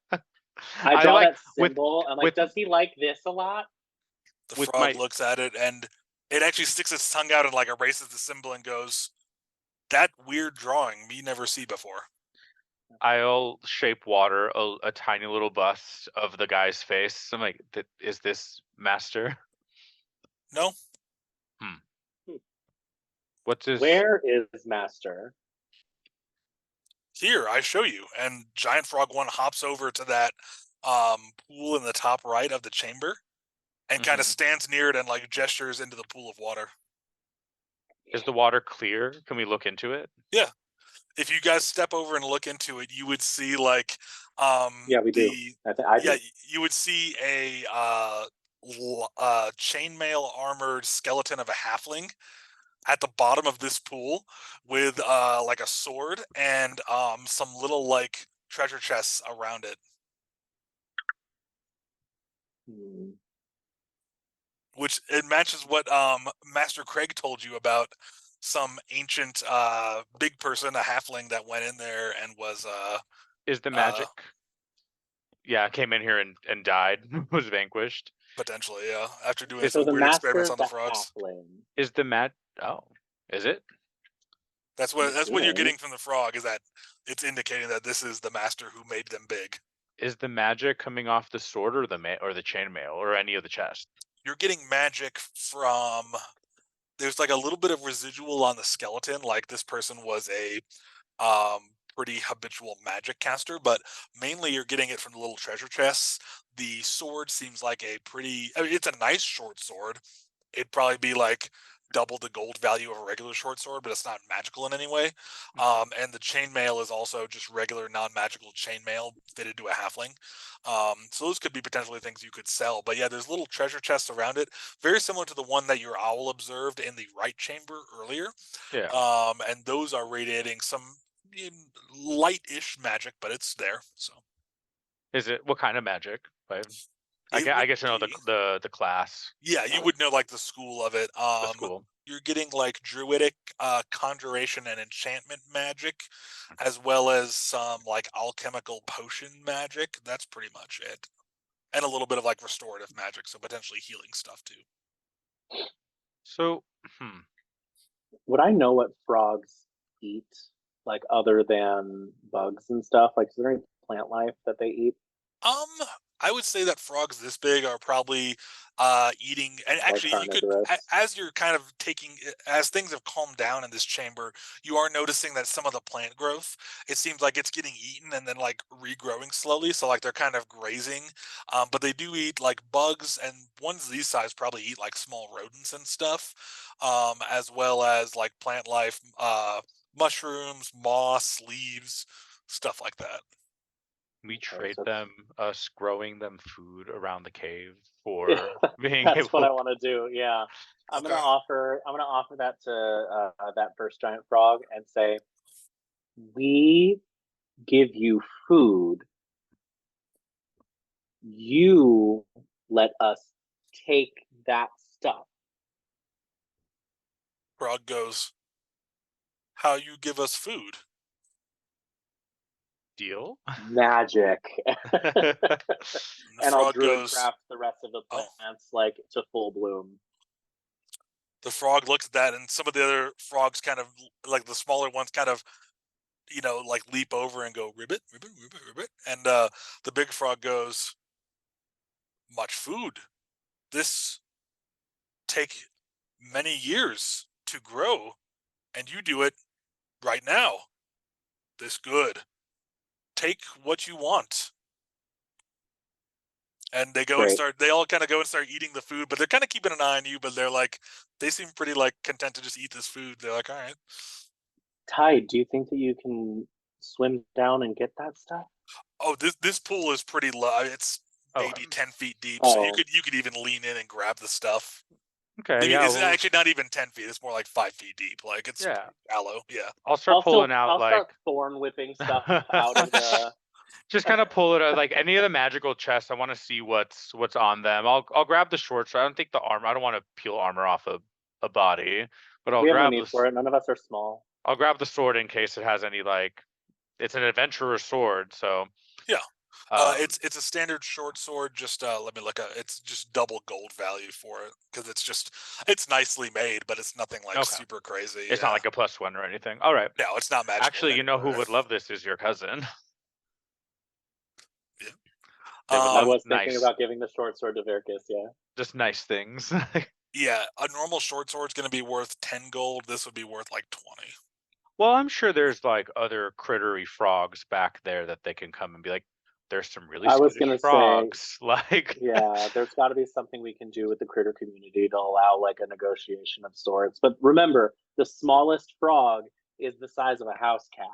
I draw like that symbol. I'm like, does he like this a lot? The With frog my- looks at it and it actually sticks its tongue out and like erases the symbol and goes, "That weird drawing me never see before." I'll shape water a tiny little bust of the guy's face. I'm like, is this Master? No, What's his? Where is Master? here I show you. And Giant Frog 1 hops over to that pool in the top right of the chamber and kind of stands near it and like gestures into the pool of water. Is the water clear? Can we look into it? Yeah. If you guys step over and look into it, you would see like Yeah, we do. I do. Yeah, you would see a chainmail armored skeleton of a halfling at the bottom of this pool with like a sword and some little like treasure chests around it. Hmm. Which it matches what Master Craig told you about some ancient big person, a halfling that went in there and was Is the magic? Yeah, came in here and died, was vanquished. potentially, yeah, after doing Is So some the weird Master experiments is on the the frogs. halfling. Is the Oh, is it? That's what you're Assuming. getting from the frog, is that it's indicating that this is the master who made them big. Is the magic coming off the sword or the chainmail or any of the chest? You're getting magic from. There's like a little bit of residual on the skeleton, like this person was a pretty habitual magic caster, but mainly you're getting it from the little treasure chests. The sword seems like it's a nice short sword. It'd probably be like double the gold value of a regular short sword, but it's not magical in any way. And the chainmail is also just regular non-magical chainmail fitted to a halfling. So those could be potentially things you could sell. But yeah, there's little treasure chests around it, very similar to the one that your owl observed in the right chamber earlier. Yeah. And those are radiating some light-ish magic, but it's there. So Is it what kind of magic? I It I would get to know be- the class, yeah, you would know like the school of it. the school. You're getting like druidic conjuration and enchantment magic, as well as some like alchemical potion magic. That's pretty much it. And a little bit of like restorative magic, so potentially healing stuff too. So, Would I know what frogs eat, like other than bugs and stuff? Like, is there any plant life that they eat? I would say that frogs this big are probably eating, and Like actually you could, carnivorous? as you're kind of as things have calmed down in this chamber, you are noticing that some of the plant growth, it seems like it's getting eaten and then like regrowing slowly, so like they're kind of grazing, but they do eat like bugs, and ones these size probably eat like small rodents and stuff, as well as like plant life, mushrooms, moss, leaves, stuff like that. we Okay, trade so them us growing them food around the cave for Yeah, being that's able. what I want to do. Yeah, I'm Okay. gonna offer that to that first giant frog and say, we give you food. You let us take that stuff. Frog goes, "How you give us food?" Deal. Magic. And the And I'll frog druid goes, craft the rest of the "Oh." plants like to full bloom. The frog looks at that, and some of the other frogs kind of, like the smaller ones, kind of, like leap over and go, "Ribbit, ribbit, ribbit, ribbit." And the big frog goes, "Much food. This take many years to grow, and you do it right now. This good. Take what you want." And they go and Great. they all kind of go and start eating the food, but they're kind of keeping an eye on you, but they seem pretty like content to just eat this food. They're like, "All right." Tide, do you think that you can swim down and get that stuff? Oh, this pool is pretty low. It's Oh. maybe 10 feet deep, so Oh. you could even lean in and grab the stuff. Okay, Maybe yeah, it's well, actually not even 10 feet. It's more like 5 feet deep. Like it's yeah. pretty shallow. Yeah. I'll start pulling out I'll like start thorn whipping stuff out of the. just kind of pull it out like any of the magical chests. I want to see what's on them. I'll grab the short sword. I don't think the armor. I don't want to peel armor off a body, but I'll We have no grab need for it. None of us are small. I'll grab the sword in case it has any like. It's an adventurer's sword, so Yeah. um, It's a standard short sword. Just let me look at. It's just double gold value for it because it's nicely made, but it's nothing like Okay. super crazy. it's not like a +1 or anything. All right. No, it's not magical. Actually, you know who anywhere. would love this is your cousin. Yeah. They would I love was thinking nice, about giving the short sword to Virkus. Yeah. just nice things. Yeah, a normal short sword's going to be worth 10 gold. This would be worth like 20. Well, I'm sure there's like other crittery frogs back there that they can come and be like, there's some really I was skittish gonna say, frogs. Like, yeah, there's got to be something we can do with the critter community to allow like a negotiation of sorts. But remember, the smallest frog is the size of a house cat.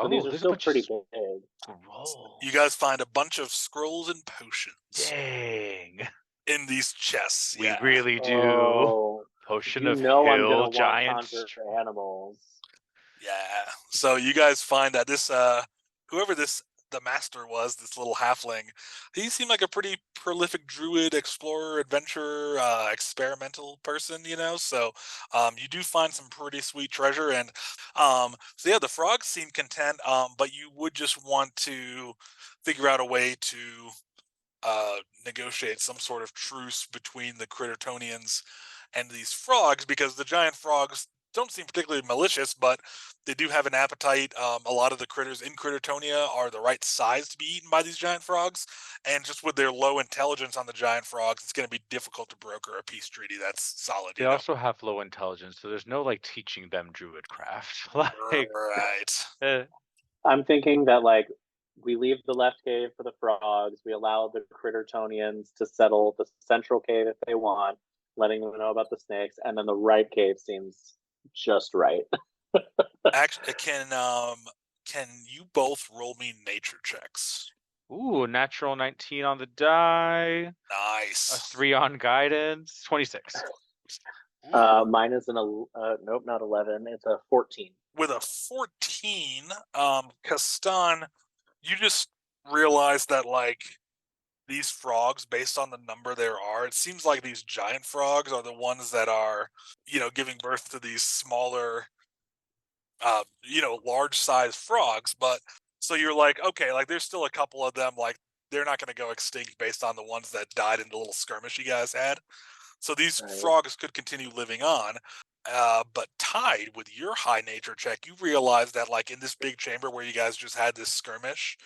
So these oh, are there's a still bunch of pretty big. scrolls. You guys find a bunch of scrolls and potions Dang. in these chests. We Yeah. really do. Oh, Potion you of know I'm hill gonna want giants. conjure animals. Yeah. So you guys find that this whoever the master was, this little halfling, he seemed like a pretty prolific druid, explorer, adventurer, experimental person, So you do find some pretty sweet treasure, and so yeah, the frogs seem content, but you would just want to figure out a way to negotiate some sort of truce between the Crittertonians and these frogs, because the giant frogs don't seem particularly malicious, but they do have an appetite. A lot of the critters in Crittertonia are the right size to be eaten by these giant frogs, and just with their low intelligence on the giant frogs, it's going to be difficult to broker a peace treaty that's solid. They also have low intelligence, so there's no like teaching them druid craft. Like, Right. I'm thinking that like we leave the left cave for the frogs. We allow the Crittertonians to settle the central cave if they want, letting them know about the snakes, and then the right cave seems just right. Actually, can you both roll me nature checks? ooh, natural 19 on the die. A Nice. 3 on guidance. 26. Mine is nope, not 11. It's a 14. With a 14, Castan, you just realize that like these frogs, based on the number there are, it seems like these giant frogs are the ones that are, giving birth to these smaller, large size frogs. But so you're like, okay, like there's still a couple of them, like they're not going to go extinct based on the ones that died in the little skirmish you guys had. So these Right. frogs could continue living on. But tied with your high nature check, you realize that like in this big chamber where you guys just had this skirmish,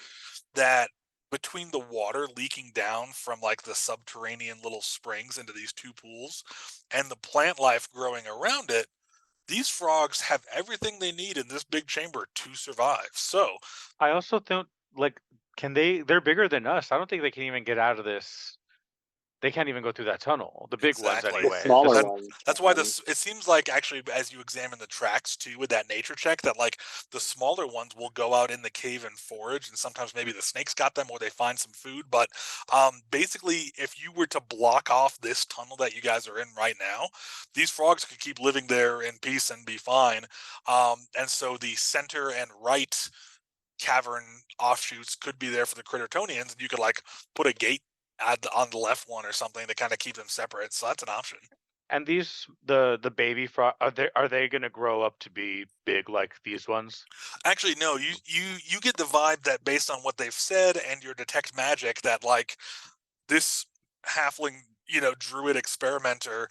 that between the water leaking down from like the subterranean little springs into these two pools and the plant life growing around it, these frogs have everything they need in this big chamber to survive. So I also don't like, they're bigger than us. I don't think they can even get out of this. They can't even go through that tunnel. The big ones exactly. anyway. The smaller Just- ones. That's why it seems like actually as you examine the tracks too with that nature check, that like the smaller ones will go out in the cave and forage, and sometimes maybe the snakes got them or they find some food. But basically, if you were to block off this tunnel that you guys are in right now, these frogs could keep living there in peace and be fine. And so the center and right cavern offshoots could be there for the Crittertonians, and you could like put a gate on the left one or something to kind of keep them separate. So that's an option. And these the baby frog, are they going to grow up to be big like these ones? Actually, no. You get the vibe that based on what they've said and your detect magic, that like this halfling, druid experimenter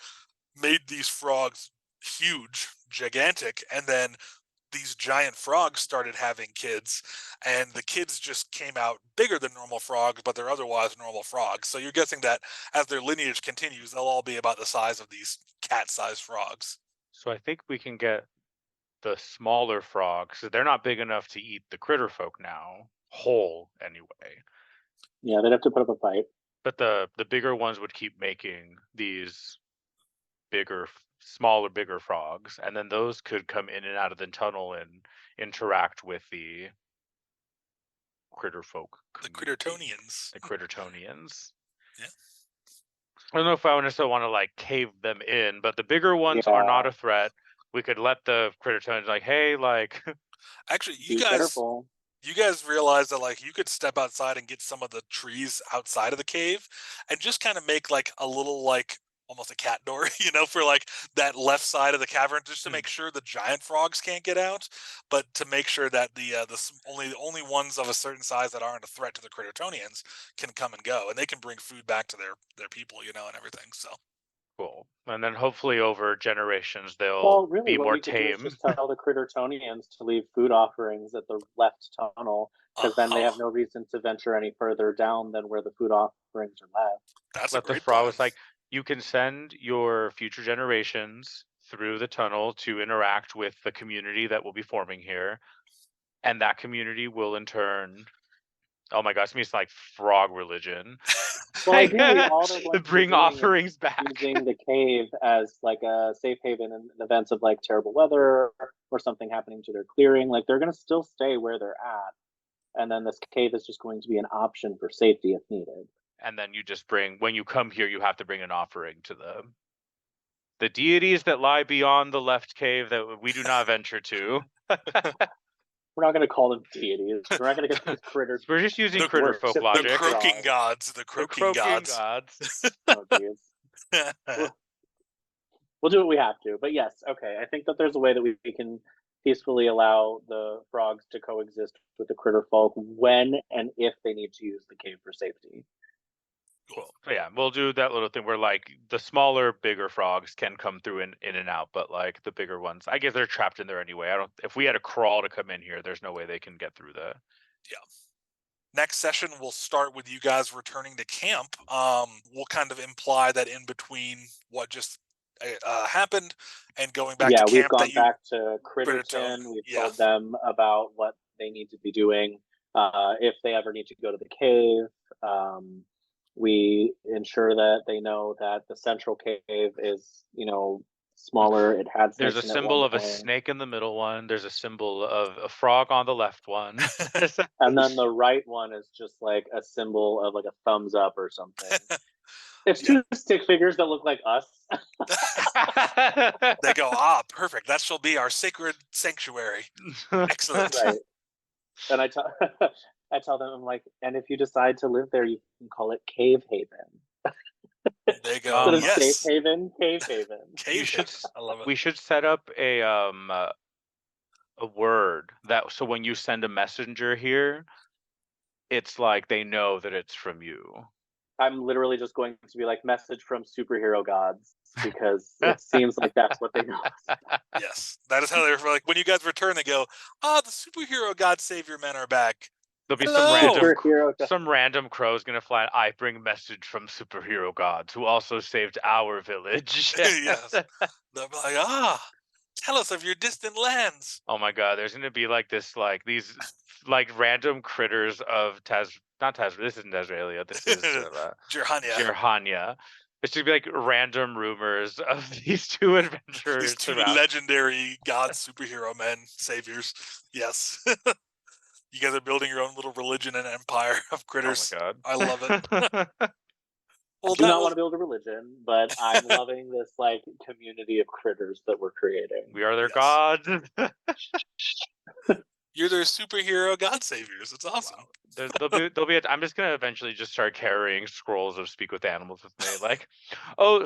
made these frogs huge, gigantic, and then these giant frogs started having kids, and the kids just came out bigger than normal frogs, but they're otherwise normal frogs. So you're guessing that as their lineage continues, they'll all be about the size of these cat-sized frogs. So I think we can get the smaller frogs. They're not big enough to eat the critter folk now, whole anyway. Yeah, they'd have to put up a fight. But the bigger ones would keep making these smaller, bigger frogs, and then those could come in and out of the tunnel and interact with the critter folk. The Crittertonians. The Crittertonians. Yeah. I don't know if I necessarily want to like cave them in, but the bigger ones are not a threat. We could let the critter tone like, hey, like Actually, Be careful. you guys realize that like you could step outside and get some of the trees outside of the cave and just kind of make like a little like almost a cat door, you know, for like that left side of the cavern, just to make sure the giant frogs can't get out, but to make sure that the only ones of a certain size that aren't a threat to the Crittertonians can come and go, and they can bring food back to their people, you know, and everything. So cool. And then hopefully over generations they'll Well, really, be what more we could do is tame. just tell the Crittertonians to leave food offerings at the left tunnel, because then they have no reason to venture any further down than where the food offerings are left. That's Let a great the frogs plan. like you can send your future generations through the tunnel to interact with the community that will be forming here, and that community will in turn. Oh my gosh, it's like frog religion. Well, ideally, all they're going to be Bring doing offerings is back. using the cave as like a safe haven in events of like terrible weather or something happening to their clearing. Like they're going to still stay where they're at, and then this cave is just going to be an option for safety if needed. And then you just bring, when you come here, you have to bring an offering to the deities that lie beyond the left cave that we do not venture to. We're not going to call them deities. We're not going to get these critters. We're just using The- critter folk logic. The croaking gods. The The croaking gods. Oh, geez. We'll do what we have to. But yes, okay. I think that there's a way that we can peacefully allow the frogs to coexist with the critter folk when and if they need to use the cave for safety. Cool. So yeah, we'll do that little thing where like the smaller, bigger frogs can come through in and out, but like the bigger ones, I guess they're trapped in there anyway. I don't. If we had to crawl to come in here, there's no way they can get through the. Yeah. Next session, we'll start with you guys returning to camp. We'll kind of imply that in between what just happened and going back to camp. We've gone back to Critterton. We've told them about what they need to be doing if they ever need to go to the cave. We ensure that they know that the central cave is, you know, smaller. It had There's a symbol of a snake in the middle one. There's a symbol of a frog on the left one. And then the right one is just like a symbol of like a thumbs up or something. It's two stick figures that look like us. They go, perfect. That shall be our sacred sanctuary. Excellent. Right. And I tell them, I'm like, and if you decide to live there, you can call it Cave Haven. They go, yes. Safe Haven, Cave Haven. Cave Haven. I love it. We should set up a word that so when you send a messenger here, it's like they know that it's from you. I'm literally just going to be like message from superhero gods because it seems like that's what they know. Yes, that is how they're like when you guys return. They go, the superhero god savior men are back. There'll be some random crow's gonna fly. I bring message from superhero gods who also saved our village. Yes, they'll be like, tell us of your distant lands. Oh my god, there's gonna be like this, like these, like random critters of not Taz. This isn't Azraelia. This is Jir'Haniya. It should be like random rumors of these two adventurers. These two legendary god superhero men saviors. Yes. You guys are building your own little religion and empire of critters. Oh my god. I love it. Well, I do not want to build a religion, but I'm loving this like community of critters that we're creating. We are their gods. You're their superhero god saviors. It's awesome. There'll be I'm just gonna eventually just start carrying scrolls of speak with animals with me. Like,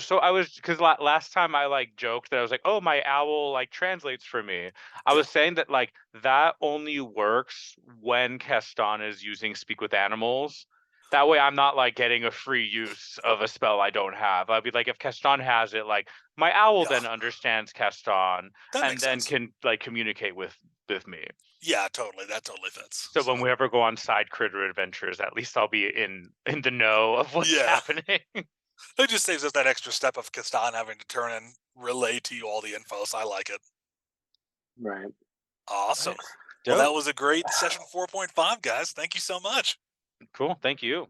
so I was, because last time I like joked that I was like, oh, my owl like translates for me. I was saying that like that only works when Keston is using speak with animals. That way I'm not like getting a free use of a spell I don't have. I'd be like, if Keston has it, like my owl then understands Keston and then can like communicate with me. Yeah, totally. That totally fits. So when we ever go on side critter adventures, at least I'll be in the know of what's happening. It just saves us that extra step of Keston having to turn and relay to you all the info. So I like it. Right. Awesome. Well, that was a great session 4.5, guys. Thank you so much. Cool. Thank you.